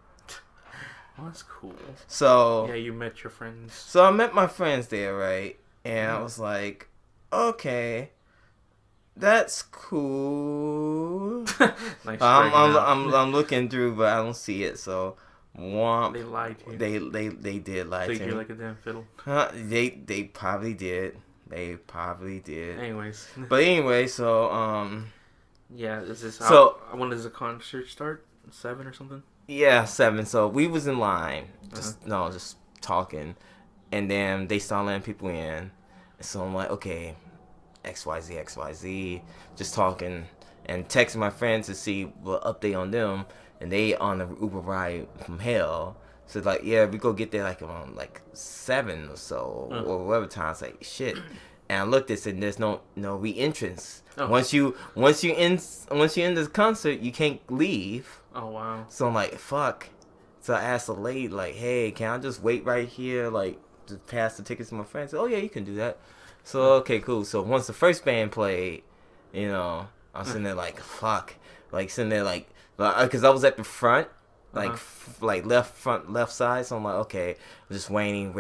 Oh, that's cool. So yeah, you met your friends. So I met my friends there, right? And I was like, okay, that's cool. Nice. I'm looking through, but I don't see it. So womp. They lied to you. They did lie to me. Played you like a damn fiddle. They probably did. Anyways. But anyway, so yeah, is this when does the concert start? 7 or something? Yeah, 7. So we was in line, just talking, and then they started letting people in. So I'm like, okay, XYZ, just talking and texting my friends to see what update on them, and they on the Uber ride from hell. So like, yeah, we go get there like around like 7 or so, or whatever time. It's like shit. And I looked at it, and there's no re-entrance. Oh. Once you in this concert, you can't leave. Oh wow. So I'm like, fuck. So I asked the lady, like, hey, can I just wait right here, like, to pass the tickets to my friends? Oh yeah, you can do that. So okay, cool. So once the first band played, I was sitting there like, fuck. Like, sitting there like, because I was at the front, like, like left side. So I'm like, okay, I'm just waiting.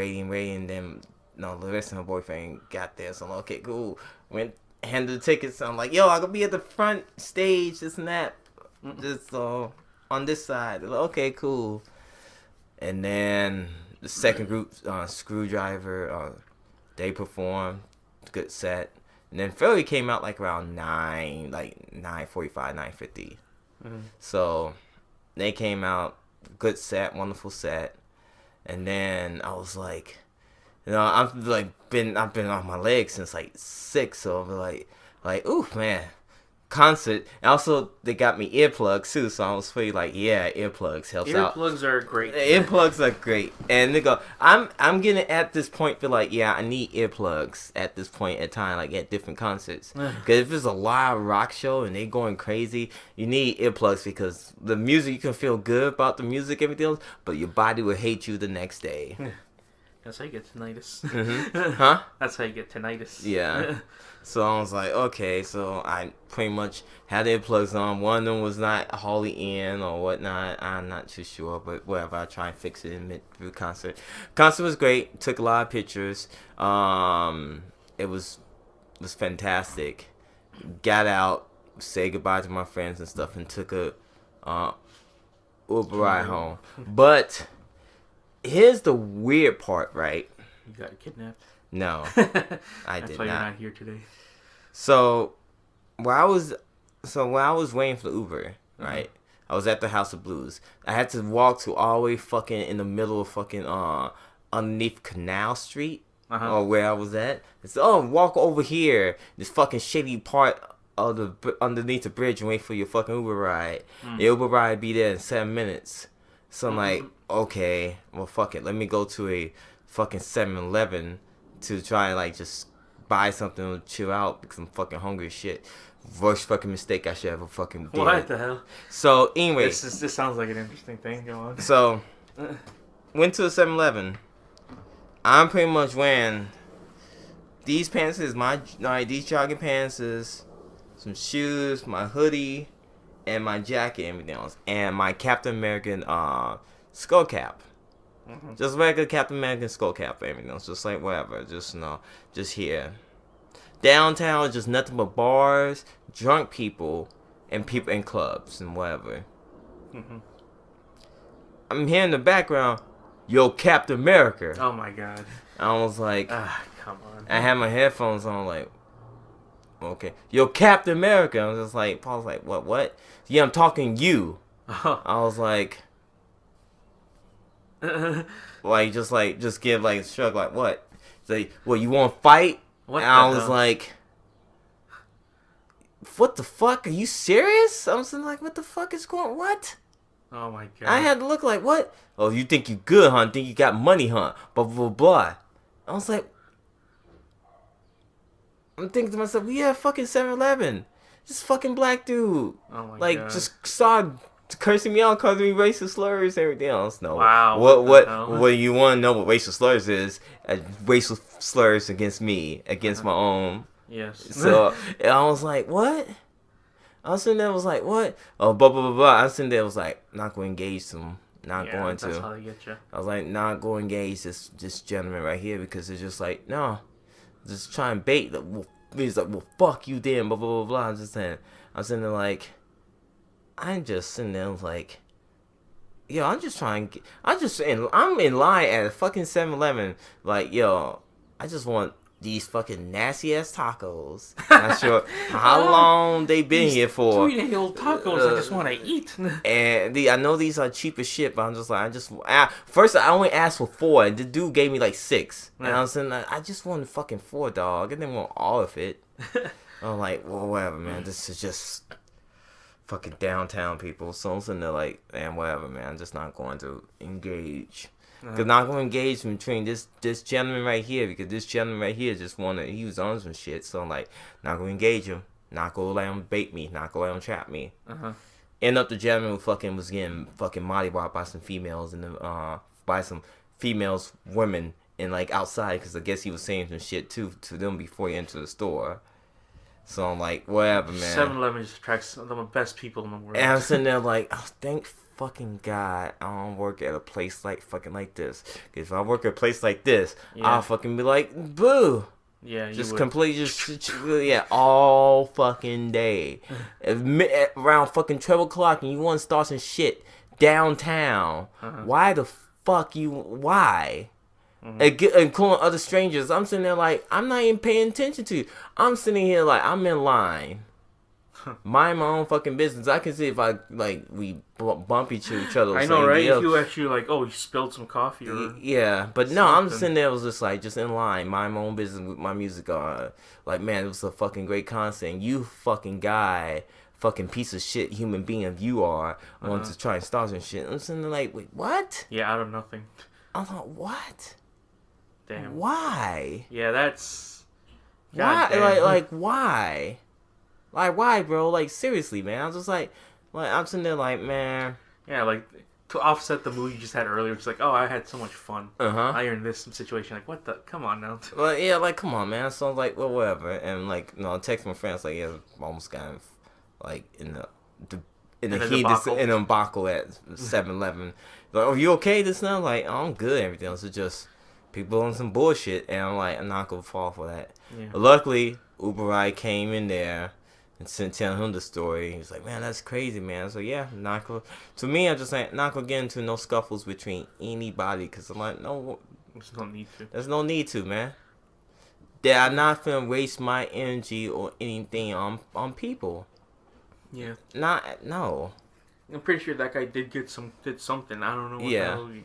Then, no, the rest of my boyfriend got there. So I'm like, okay, cool. Went, handed the tickets. So I'm like, yo, I could be at the front stage, this and that. Just on this side. They're like, okay, cool. And then the second group, Screwdriver, they performed. Good set. And then Philly came out like around 9:45, 9:50. So they came out, good set, wonderful set. And then I was like, I've been on my legs since like 6, so I'm like, oof, man. Concert. And also, they got me earplugs too, so I was pretty like, yeah, earplugs helps out. Earplugs are great. Earplugs are great. And they go, I'm getting at this point, feel like, yeah, I need earplugs at this point in time, like at different concerts. Because if it's a live rock show and they going crazy, you need earplugs because the music, you can feel good about the music, everything else, but your body will hate you the next day. That's how you get tinnitus. Huh? That's how you get tinnitus. Yeah. So I was like, okay, so I pretty much had the earplugs on. One of them was not wholly in or whatnot. I'm not too sure, but whatever. I try and fix it in mid-through concert. Concert was great. Took a lot of pictures. It was fantastic. Got out, said goodbye to my friends and stuff, and took a Uber ride home. But here's the weird part, right? You got kidnapped. No, I did not. That's why you're not here today. So, while I was waiting for the Uber, right, I was at the House of Blues. I had to walk to all the way fucking in the middle of fucking underneath Canal Street, or where I was at. It's walk over here, this fucking shitty part of the underneath the bridge, and wait for your fucking Uber ride. The Uber ride be there in 7 minutes. So I'm like, okay, well fuck it, let me go to a fucking 7-Eleven to try and like just buy something and chill out because I'm fucking hungry as shit. Worst fucking mistake I should ever fucking did. What the hell? So anyway, this sounds like an interesting thing. Go on. So went to a 7-Eleven. I'm pretty much wearing these pants these jogging pants, some shoes, my hoodie, and my jacket, and everything else, and my Captain American skull cap. Just regular Captain American skull cap, everything else, just like whatever, just here. Downtown, just nothing but bars, drunk people, and people in clubs and whatever. I'm hearing in the background, yo, Captain America. Oh my god. I was like, come on. I had my headphones on, like, okay, yo, Captain America. I was just like, Paul's like, what? Yeah, I'm talking you. I was like. Just give like a shrug, like what? Say, well, you want to fight? What? And I was like, what the fuck? Are you serious? I was like, what the fuck is going? What? Oh my god! I had to look like what? Oh, you think you good, huh? Think you got money, huh? Blah blah blah. I was like, I'm thinking to myself, yeah, fucking 7-Eleven. This fucking black dude, oh my like, god. just started cursing me out, calling me racist slurs, everything else. No. Wow. What you want to know what racial slurs is? Racial slurs against me, against my own. Yes. So I was like, what? I was sitting there, was like, what? Oh, blah blah blah blah. I was sitting there, was like, not going to engage them. Not going to. That's how they get you. I was like, not going to engage this gentleman right here because it's just like, no, just try and bait. He's like, well, fuck you, then. Blah blah blah blah. I'm sitting there like. I'm just sitting there like, yo, I'm in line at a fucking 7-Eleven, like, yo, I just want these fucking nasty ass tacos. Not sure how long they been here for. 3-day-old tacos I just want to eat. And I know these are cheap as shit, but I'm just like, first I only asked for 4, and the dude gave me like 6. And I was saying, like, I just wanted fucking 4, dog. I didn't want all of it. I'm like, well, whatever, man. This is just fucking downtown people. So I'm sitting there like, man, whatever, man. I'm just not going to engage. Because not going to engage between this gentleman right here, because this gentleman right here he was on some shit. So I'm like, not going to engage him. Not going to let him bait me. Not going to let him trap me. End up the gentleman who was getting fucking mollywopped by some females women, and like outside, because I guess he was saying some shit too to them before he entered the store. So I'm like, whatever, man. 7-Eleven just attracts some of the best people in the world. And I'm sitting there like, oh, thank fucking God I don't work at a place like fucking like this. Because if I work at a place like this, I'll fucking be like, boo. Yeah, you just would. completely, just all fucking day. Around fucking 12 o'clock and you want to start some shit downtown. Why the fuck why? Including other strangers. I'm sitting there like, I'm not even paying attention to you. I'm sitting here like, I'm in line. Mind my own fucking business. I can see if we bump each other. I know, right? If you actually like, you spilled some coffee or yeah, but no, something. I'm sitting there was just in line, mind my own business with my music on. Like, man, it was a fucking great concert. And you fucking guy, fucking piece of shit human being you are, want to try and start some shit. I'm sitting there like, wait, what? Yeah, out of nothing. I'm like, what? Damn. Why? Yeah, that's. Why? Like, why? Like, why, bro? Like, seriously, man. I was just like, I'm sitting there like, man. Yeah, like, to offset the mood you just had earlier, it's like, oh, I had so much fun. I earned this situation. Like, what the? Come on now. Well, yeah, like, come on, man. So I was like, well, whatever. And, like, I text my friends, like, yeah, almost got, like, in the heat, in a debacle at 7-Eleven. Like, oh, you okay this now? Like, oh, I'm good, everything else is just people on some bullshit. And I'm like, I'm not going to fall for that. Yeah. But luckily, Uber Ride came in there. And telling him the story, he was like, "Man, that's crazy, man." So yeah, to me, I'm just saying, not gonna get into no scuffles between anybody, cause I'm like, no, there's no need to. There's no need to, man. That I'm not gonna waste my energy or anything on people. Yeah. No. I'm pretty sure that guy did something. I don't know what the hell he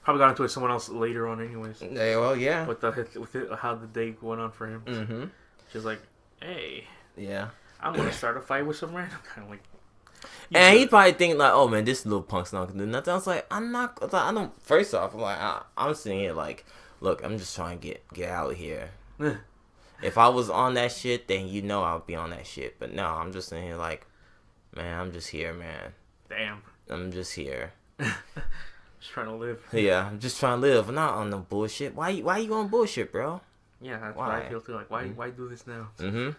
probably got into it with someone else later on, anyways. Yeah, well, yeah. With how the day went on for him. Mm-hmm. She's like, hey. Yeah. I'm gonna start a fight with some random kind of like. And he probably think like, oh man, this little punk's not gonna do nothing. I was like, I don't. First off, I'm like, I'm sitting here like, look, I'm just trying to get out of here. If I was on that shit, then I would be on that shit. But no, I'm just sitting here like, man, I'm just here, man. Damn. I'm just here. Just trying to live. Yeah, I'm just trying to live. I'm not on no bullshit. Why you on bullshit, bro? Yeah, that's what I feel too. Like, why do this now? Mm-hmm.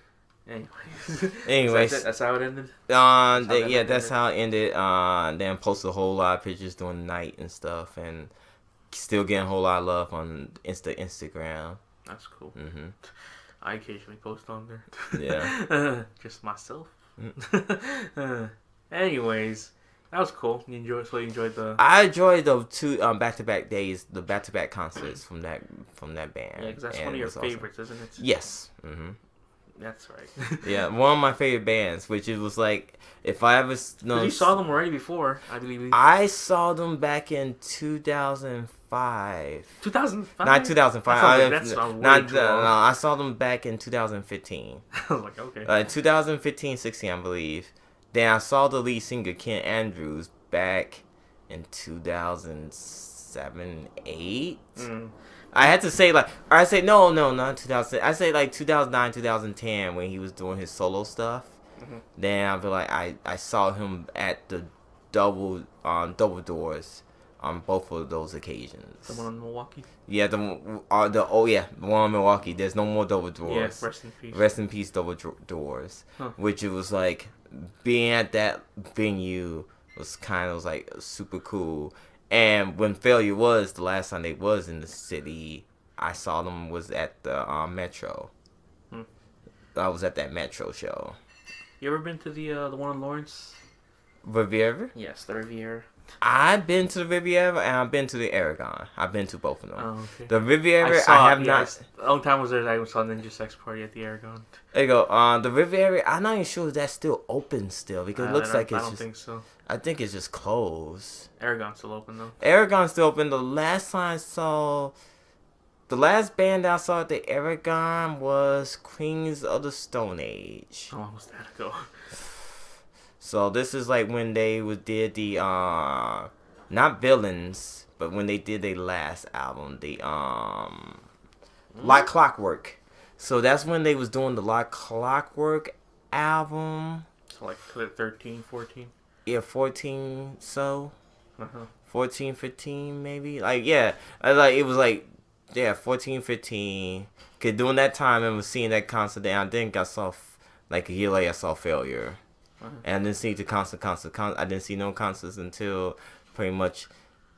Anyways, that's how it ended. That's how it ended. Then posted a whole lot of pictures during the night and stuff, and still getting a whole lot of love on Instagram. That's cool. Mm-hmm. I occasionally post on there. Yeah, just myself. Anyways, that was cool. You enjoyed the. I enjoyed the two back-to-back days, the back-to-back concerts from that band. Yeah, because that's one of your favorites, isn't it? Yes. Mm-hmm. That's right. Yeah, one of my favorite bands, which it was like, if I ever... No, you saw them already before, I believe. I saw them back in 2005. 2005? Not 2005. I saw them back in 2015. I was like, okay. 2015, 16, I believe. Then I saw the lead singer, Ken Andrews, back in 2007, 8. I had to say not 2000. I say like 2009, 2010 when he was doing his solo stuff. Mm-hmm. Then I feel like I saw him at the double doors on both of those occasions. The one in Milwaukee. Yeah, the one in Milwaukee. There's no more double doors. Yeah, rest in peace. Rest in peace, double doors. Huh. Which it was like being at that venue was like super cool. And when Failure was, the last time they was in the city, I saw them was at the Metro. I was at that Metro show. You ever been to the one in Lawrence? Riviera? Yes, the Riviera. I've been to the Riviera and I've been to the Aragon. I've been to both of them. Oh, okay. The Riviera, I have not. The only time I was there, I saw Ninja Sex Party at the Aragon. There you go. The Riviera, I'm not even sure if that's still open still because it looks like it's. I don't think so. I think it's just closed. Aragon's still open though. Aragon's still open. The last band I saw at the Aragon was Queens of the Stone Age. How long was that ago? So this is like when they did the not Villains, but when they did their last album, the Like Clockwork. So that's when they was doing the Like Clockwork album. So like 13, 14? Yeah, 14 so. 14, 15 maybe. Like yeah, it was like 14, 15. Cause during that time I was seeing that concert and I think I saw Like a year later, I saw Failure, Uh-huh. and I didn't see the concert. I didn't see no concerts until pretty much.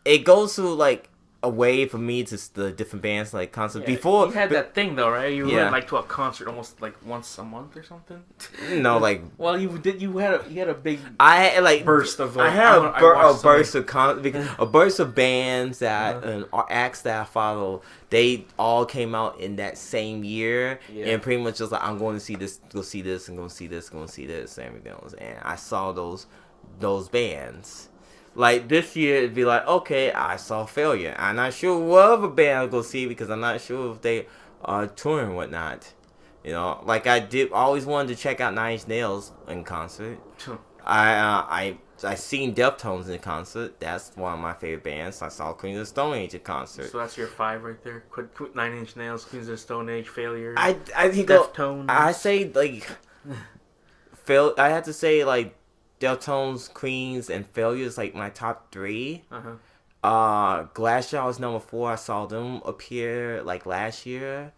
It goes through like a way for me to the different bands like concerts Yeah, before. you had that thing though, right? You Yeah. went like to a concert almost like once a month or something. No, like Well, you did. You had a big I had like burst of. I Like, had a watched burst somebody- of a burst of bands that and acts that I follow. They all came out in that same year, Yeah. and pretty much just like I'm going to see this, go see this, and go see this, and everything else. And I saw those bands. Like this year, it'd be like, okay, I saw Failure. I'm not sure what other band I'll go see because I'm not sure if they are touring and whatnot. You know, like I always wanted to check out Nine Inch Nails in concert. I seen Deftones in concert. That's one of my favorite bands. I saw Queens of the Stone Age in concert. So that's your 5 right there. Nine Inch Nails, Queens of the Stone Age, Failure. I think Deftones. I say like, I have to say like, Deftones, Queens, and Failure is like my top 3. Glassjaw is number 4. I saw them appear like last year.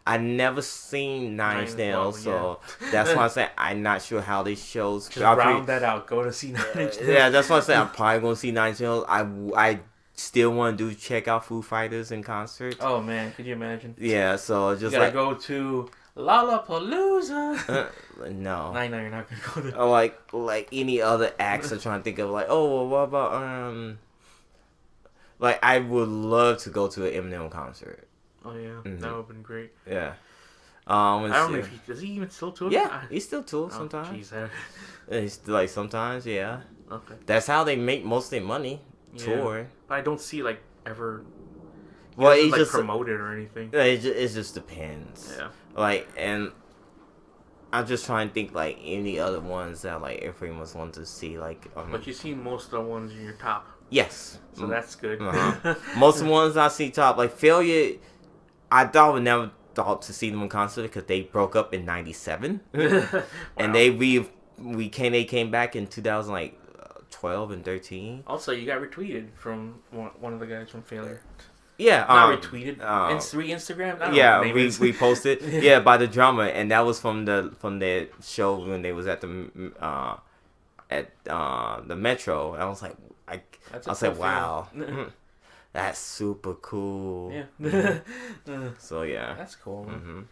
I never seen Nine Inch Nails, so that's why I say I'm not sure how these shows. Just round that out. Go to see Nine Inch Nails. Yeah, that's why I say I'm probably gonna see Nine Inch Nails. I still want to check out Foo Fighters in concert. Oh man, could you imagine? Yeah, so just you gotta like go to Lollapalooza. No. No, you're not gonna go there. Or like any other acts I'm trying to think of. Like, oh, well, what about like I would love to go to an Eminem concert. Oh yeah, that would have been great. Yeah. I don't know if does he even still tour? Yeah, he still tours sometimes. Jeez, It's like sometimes, yeah. Okay. That's how they make most of their money. Tour. But I don't see like ever. Well, It's he like just promoted or anything. it just depends. Yeah. Like, and I'm just trying to think like any other ones that like everyone must want to see. Like, But you see most of the ones in your top. Yes. So that's good. Most of the ones I see top, like Failure, I would never thought to see them in concert because they broke up in '97, and they came back in 2012 and 13. Also, you got retweeted from one of the guys from Failure. Yeah, not retweeted. Instagram. I don't yeah, know what the name is. we posted. Yeah, by the drummer, and that was from their show when they was at the Metro. And I was like, I was like, wow, that's super cool. Yeah. So yeah, that's cool. Mm-hmm.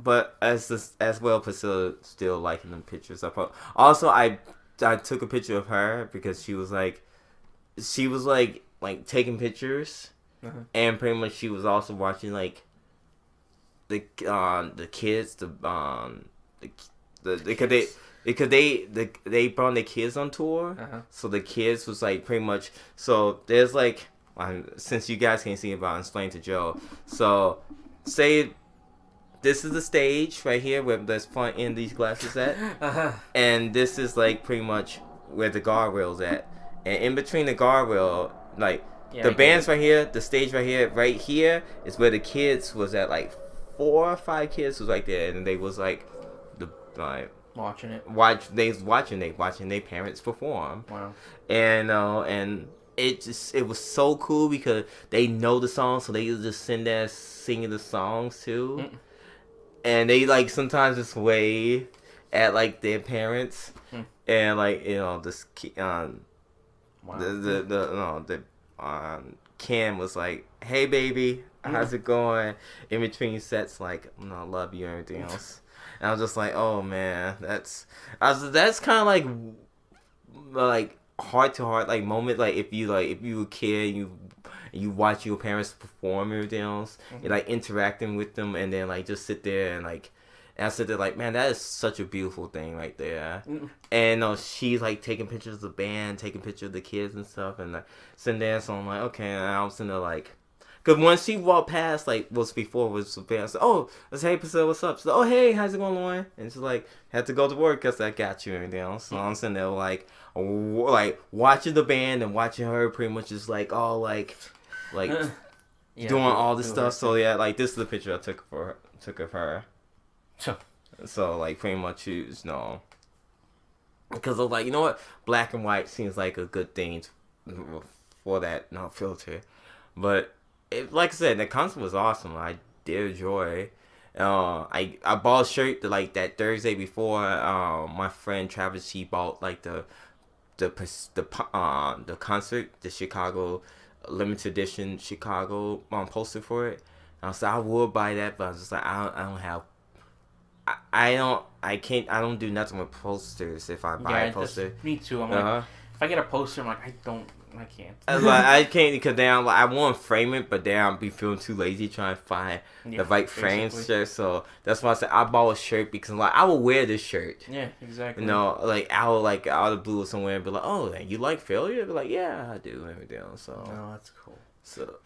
But as well, Priscilla still liking them pictures. Also, I took a picture of her because she was like taking pictures, and pretty much she was also watching like the kids because they brought their kids on tour, so the kids was like pretty much, so there's like, since you guys can't see it, but I'll explain to Joe. So say this is the stage right here where there's front end these glasses at, and this is like pretty much where the guardrail's at, and in between the guardrail, like the band's right here, the stage right here is where the kids was at. Like 4 or 5 kids was right there, and they was like watching it. They watching their parents perform. Wow. And it was so cool because they know the song, so they just sitting there singing the songs too. And they like sometimes just wave at like their parents, and like this Ken was like, "Hey baby, how's it going?" In between sets, like, "I love you" and everything else. And I was just like, "Oh man, that's kind of like heart to heart like moment. Like if you were a kid and you watch your parents perform and everything else, you're like interacting with them, and then like just sit there and like." And I said that like, man, that is such a beautiful thing right there. And she's like taking pictures of the band, taking pictures of the kids and stuff, and like sitting there. So I'm like, okay. And I was sitting there like, because when she walked past, like what's before was the band. I said, oh, let's hey Priscilla, what's up? She's like, oh hey, how's it going, Lauren? And she's like, had to go to work because I got you and everything else. So I'm sitting there like watching the band and watching her pretty much just like all like doing all this stuff. So yeah, like this is the picture I took of her. So like pretty much because I was like, you know what, black and white seems like a good thing for that filter. But like I said, the concert was awesome. I did enjoy, I bought a shirt like that Thursday before. My friend Travis, he bought like the concert, the Chicago limited edition Chicago poster for it. And I was like, I would buy that, but I was just like, I don't have. I don't do nothing with posters if I buy a poster. Me too. I'm like, if I get a poster, I'm like, I can't. I can't because then I want to frame it, but then I'll be feeling too lazy trying to find the right frames. So that's why I said I bought a shirt because I will wear this shirt. Yeah, exactly. I will out of the blue or somewhere and be like, oh, you like failure? I'll be like, yeah, I do. Everything else. So. No, that's cool.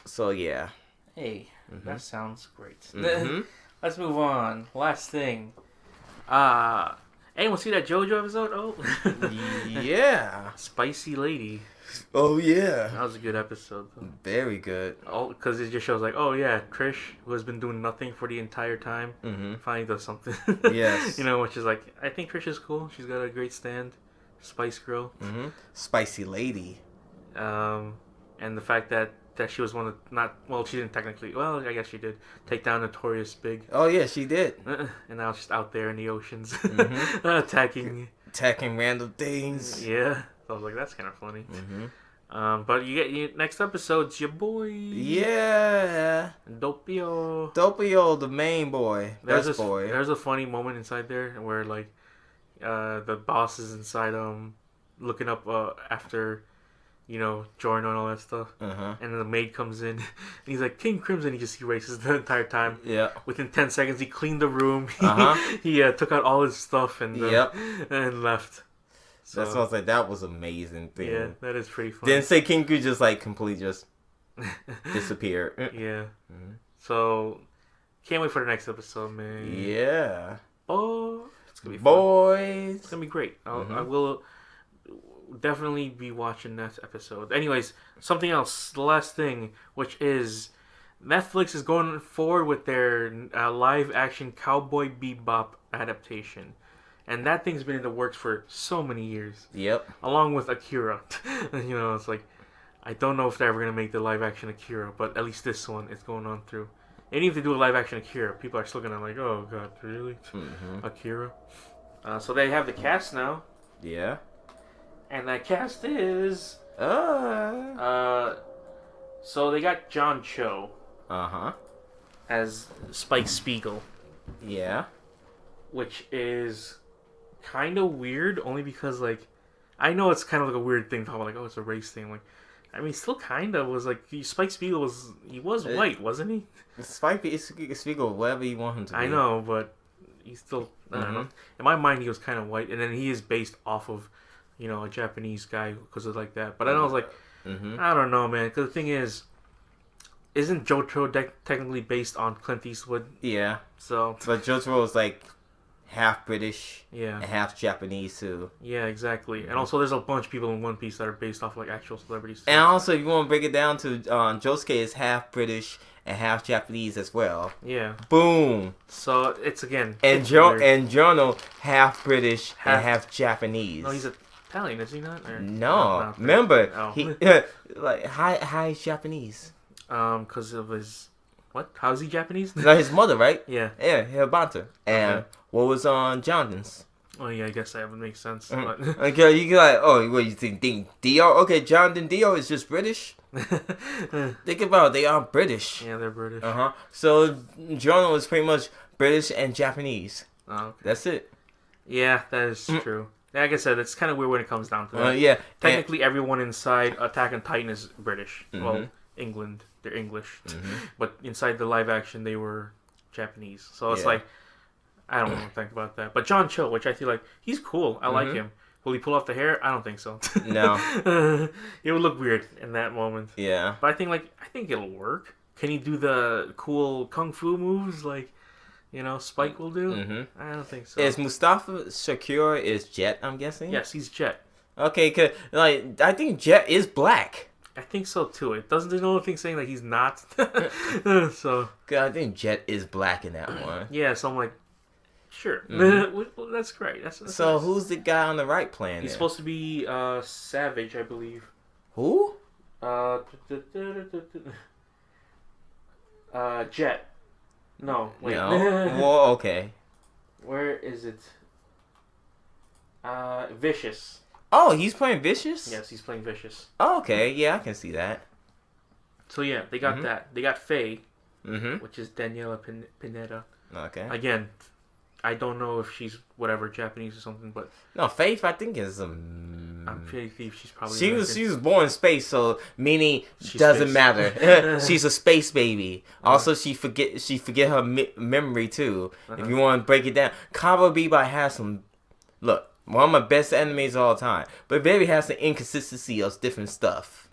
So yeah. Hey, that sounds great. Mm-hmm. Let's move on. Last thing. Anyone see that JoJo episode? Oh. Yeah. Spicy Lady. Oh, yeah. That was a good episode, though. Very good. Oh, because it just shows like, oh, yeah, Trish, who has been doing nothing for the entire time, finally does something. Yes. Which is like, I think Trish is cool. She's got a great stand. Spice Girl. Spicy Lady. And the fact that she was one of she didn't technically, I guess she did, take down Notorious Big. Oh, yeah, she did. And now she's out there in the oceans, attacking random things. Yeah. So I was like, that's kind of funny. But you get next episode's your boy. Yeah. Doppio, the main boy. There's a funny moment inside there where like the boss is inside looking up after Giorno and all that stuff. And then the maid comes in and he's like, King Crimson. He just erases the entire time. Yeah. Within 10 seconds he cleaned the room. He took out all his stuff and left. So, that's what I was like. That was amazing thing. Yeah, that is pretty funny. Didn't say Kinku just like completely just disappeared. Yeah. So can't wait for the next episode, man. Yeah. Oh, it's gonna be fun. Boys. It's gonna be great. I will definitely be watching that episode. Anyways, something else. The last thing, which is Netflix is going forward with their live action Cowboy Bebop adaptation. And that thing's been in the works for so many years. Yep. Along with Akira. It's like, I don't know if they're ever going to make the live action Akira, but at least this one is going on through. And even if they do a live action Akira, people are still going to like, oh god, really? Akira? So they have the cast now. Yeah. And that cast is... So they got John Cho. As Spike Spiegel. Yeah. Which is kind of weird, only because, like, I know it's kind of like a weird thing, talking about, like, oh, it's a race thing. Like, I mean, still kind of was, like, Spike Spiegel was white, wasn't he? Spike Spiegel, whatever you want him to be. I know, but he's still, I don't know. In my mind, he was kind of white, and then he is based off of, a Japanese guy because of like that. But I was like, I don't know, man, because the thing is, isn't Jotaro technically based on Clint Eastwood? Yeah. So. But Jotaro is like half British, and half Japanese too. Yeah, exactly. And also, there's a bunch of people in One Piece that are based off like actual celebrities. And also, if you want to break it down to Josuke is half British and half Japanese as well. Yeah. Boom. So it's again. And Giorno half British and half Japanese. No, he's Italian, is he not? Or, no. Remember, he like high Japanese. Because of his what? How's he Japanese? No, his mother, right? Yeah. Yeah, Hirabata. And what was on Jonathan's? Oh yeah, I guess that would make sense. But... Okay, you like, what you think Dio? Okay, Jonathan Dio is just British. Think about it, they are British. Yeah, they're British. So Giorno is pretty much British and Japanese. Oh, okay. That's it. Yeah, that is true. Like I said, it's kind of weird when it comes down to that. Yeah. Technically, everyone inside Attack on Titan is British. Well, England, they're English. But inside the live action, they were Japanese. So it's like, I don't want to think about that. But John Cho, which I feel like, he's cool. I like him. Will he pull off the hair? I don't think so. No. It would look weird in that moment. Yeah. But I think it'll work. Can he do the cool kung fu moves like, Spike will do? I don't think so. Is Mustafa Shakur is Jet, I'm guessing? Yes, he's Jet. Okay, cause I think Jet is black. I think so too. It doesn't. There's no other thing saying that he's not. So. I think Jet is black in that one. Yeah, so I'm like, sure. Well, that's great. That's so nice. who's the guy on the right playing? He's supposed to be Savage, I believe. Who? Jet. No, wait. No. Well, okay. Where is it? Vicious. Oh, he's playing Vicious? Yes, he's playing Vicious. Oh, okay. Yeah, I can see that. So yeah, they got that. They got Faye, Mm-hmm. which is Daniela Pineda. Okay. Again, I don't know if she's whatever Japanese or something, but No, Faith, I think is I'm pretty sure she's probably. She American. was born in space, so meaning She's doesn't space. matter. She's a space baby. Also, she forget her memory too. If you want to break it down, Cowboy Bebop has some. Look, one of my best animes of all time, but Baby has some inconsistency of different stuff.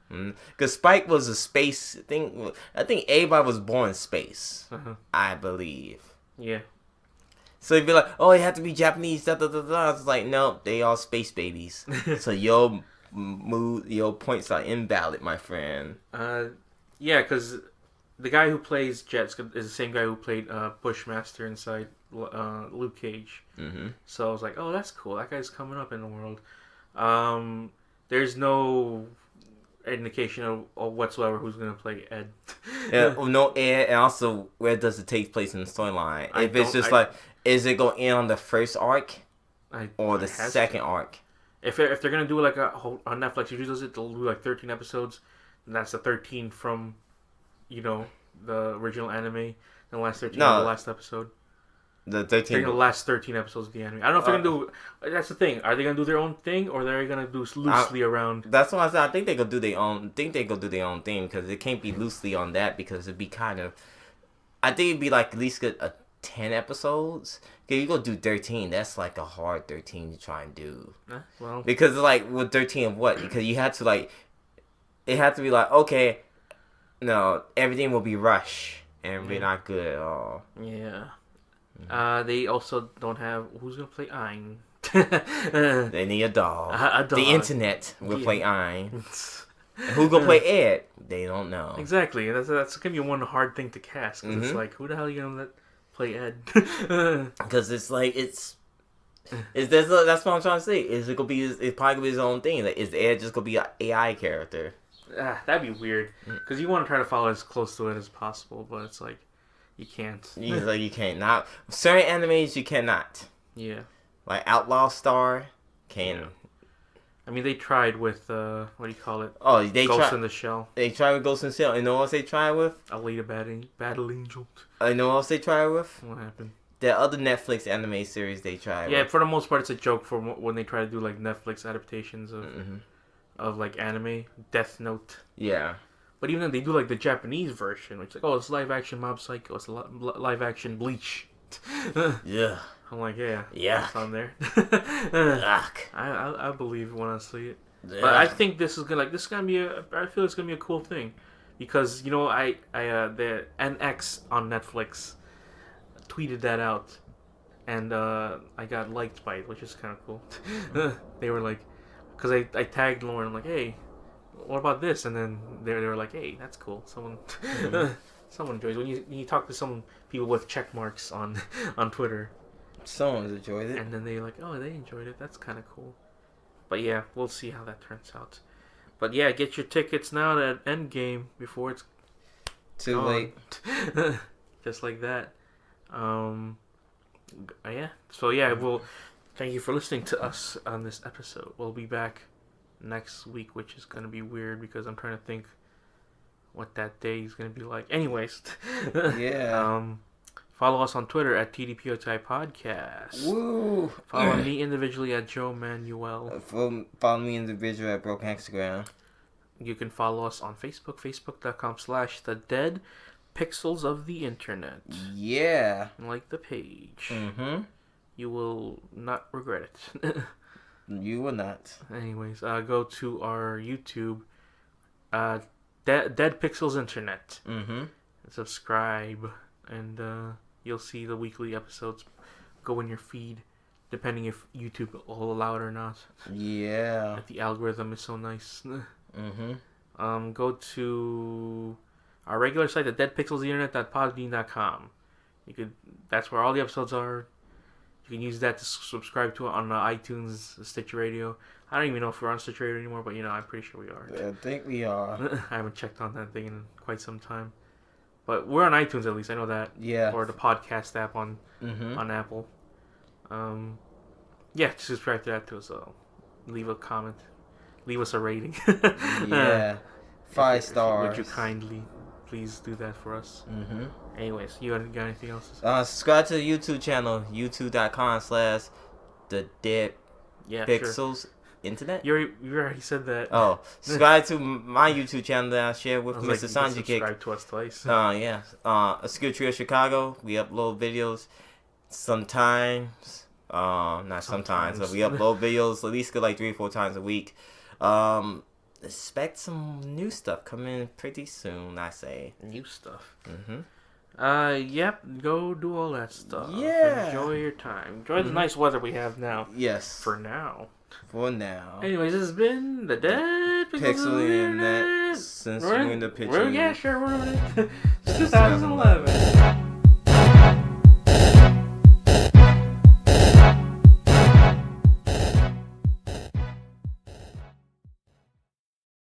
Because Spike was a space thing. I think everybody was born in space. I believe. Yeah. So you'd be like, oh, it had to be Japanese, da da da da. It's like, no, they all space babies. So your points are invalid, my friend. Yeah, because the guy who plays Jets is the same guy who played Bushmaster inside Luke Cage. So I was like, oh, that's cool. That guy's coming up in the world. There's no indication of whatsoever who's gonna play Ed. No Ed, and also where does it take place in the storyline? If it's just like, is it going to end on the first arc or the second arc? If they're gonna do like a Netflix usually does it, they'll do like 13 episodes, and that's the 13 from, the original anime, and the last 13 of the last episode. The 13. The last 13 episodes of the anime. I don't know if they're gonna do. That's the thing. Are they gonna do their own thing, or they're gonna do loosely around? That's what I said. I think they gonna do their own. Think they gonna do their own thing because it can't be loosely on that because it'd be kind of. I think it'd be like at least a 10 episodes. Cause you go do 13. That's like a hard 13 to try and do. Well, because like with 13 of what? Because you had to like. It had to be like okay. No, everything will be rush and be not good at all. Yeah. They also don't have who's gonna play Aang. They need a dog. A dog. The internet will play Aang. Who gonna play Ed? They don't know. Exactly. That's gonna be one hard thing to cast because it's like who the hell are you gonna let play Ed? Because it's like that's what I'm trying to say. Is it gonna be? It's probably gonna be his own thing. Like, is Ed just gonna be an AI character? That'd be weird because you want to try to follow as close to it as possible, but it's like. You can't. You can't. Not certain animes you cannot. Yeah. Like Outlaw Star can. Yeah. I mean, they tried with what do you call it? Oh, they Ghost in the Shell. They tried with Ghost in the Shell. You know what else they tried with? Alita Battle Angel. You know what else they tried with? What happened? The other Netflix anime series they tried. Yeah, with. for the most part, it's a joke for when they try to do like Netflix adaptations of like anime. Death Note. Yeah. But even then, they do like the Japanese version, which is like, it's live action Mob Psycho, it's live action Bleach. Yeah. I'm like, yeah, it's on there. I believe when I see it. Yeah. But I think this is gonna be I feel it's gonna be a cool thing, because the NX on Netflix tweeted that out, and I got liked by it, which is kind of cool. They were like, because I tagged Lauren, I'm like, hey. What about this? And then they were like, "Hey, that's cool. Someone enjoys when you talk to some people with check marks on Twitter. Someone's enjoyed it, and then they're like, "Oh, they enjoyed it. That's kind of cool." But yeah, we'll see how that turns out. But yeah, get your tickets now to Endgame before it's too late. Just like that. Yeah. So yeah, well, thank you for listening to us on this episode. We'll be back next week, which is going to be weird because I'm trying to think what that day is going to be like. Anyways, follow us on Twitter at TDPOTI Podcast. Woo! Follow me individually at Joe Manuel. Follow me individually at Broken Hexagram. You can follow us on Facebook, facebook.com/the dead pixels of the internet. Yeah. Like the page. You will not regret it. You will not. Anyways, go to our YouTube, Dead Pixels Internet. Subscribe, and you'll see the weekly episodes go in your feed, depending if YouTube will allow it or not. Yeah. If the algorithm is so nice. Go to our regular site at deadpixelsinternet.podbean.com. That's where all the episodes are. You can use that to subscribe to it on iTunes, Stitcher Radio. I don't even know if we're on Stitcher Radio anymore, but I'm pretty sure we are. I think we are. I haven't checked on that thing in quite some time. But we're on iTunes at least. I know that. Yeah. Or the podcast app on Apple. Yeah, subscribe to that too. So leave a comment. Leave us a rating. Yeah. 5 stars. Would you kindly please do that for us? Anyways, you got anything else to say? Subscribe to the YouTube channel, youtube.com/TheDeadPixels Internet. You already said that. Oh, subscribe to my YouTube channel that I share with Mr. Sanji Kick. Subscribe to us twice. Yeah. A Skill Trio Chicago. We upload videos sometimes. Not sometimes, but we upload videos at least like 3 or 4 times a week. Expect some new stuff coming pretty soon, I say. New stuff. Yep, go do all that stuff. Yeah. Enjoy your time. Enjoy the nice weather we have now. Yes. For now. Anyways, this has been the Dead Pixel Internet. Since we're in the picture. Yeah, sure, we're in it. 2011.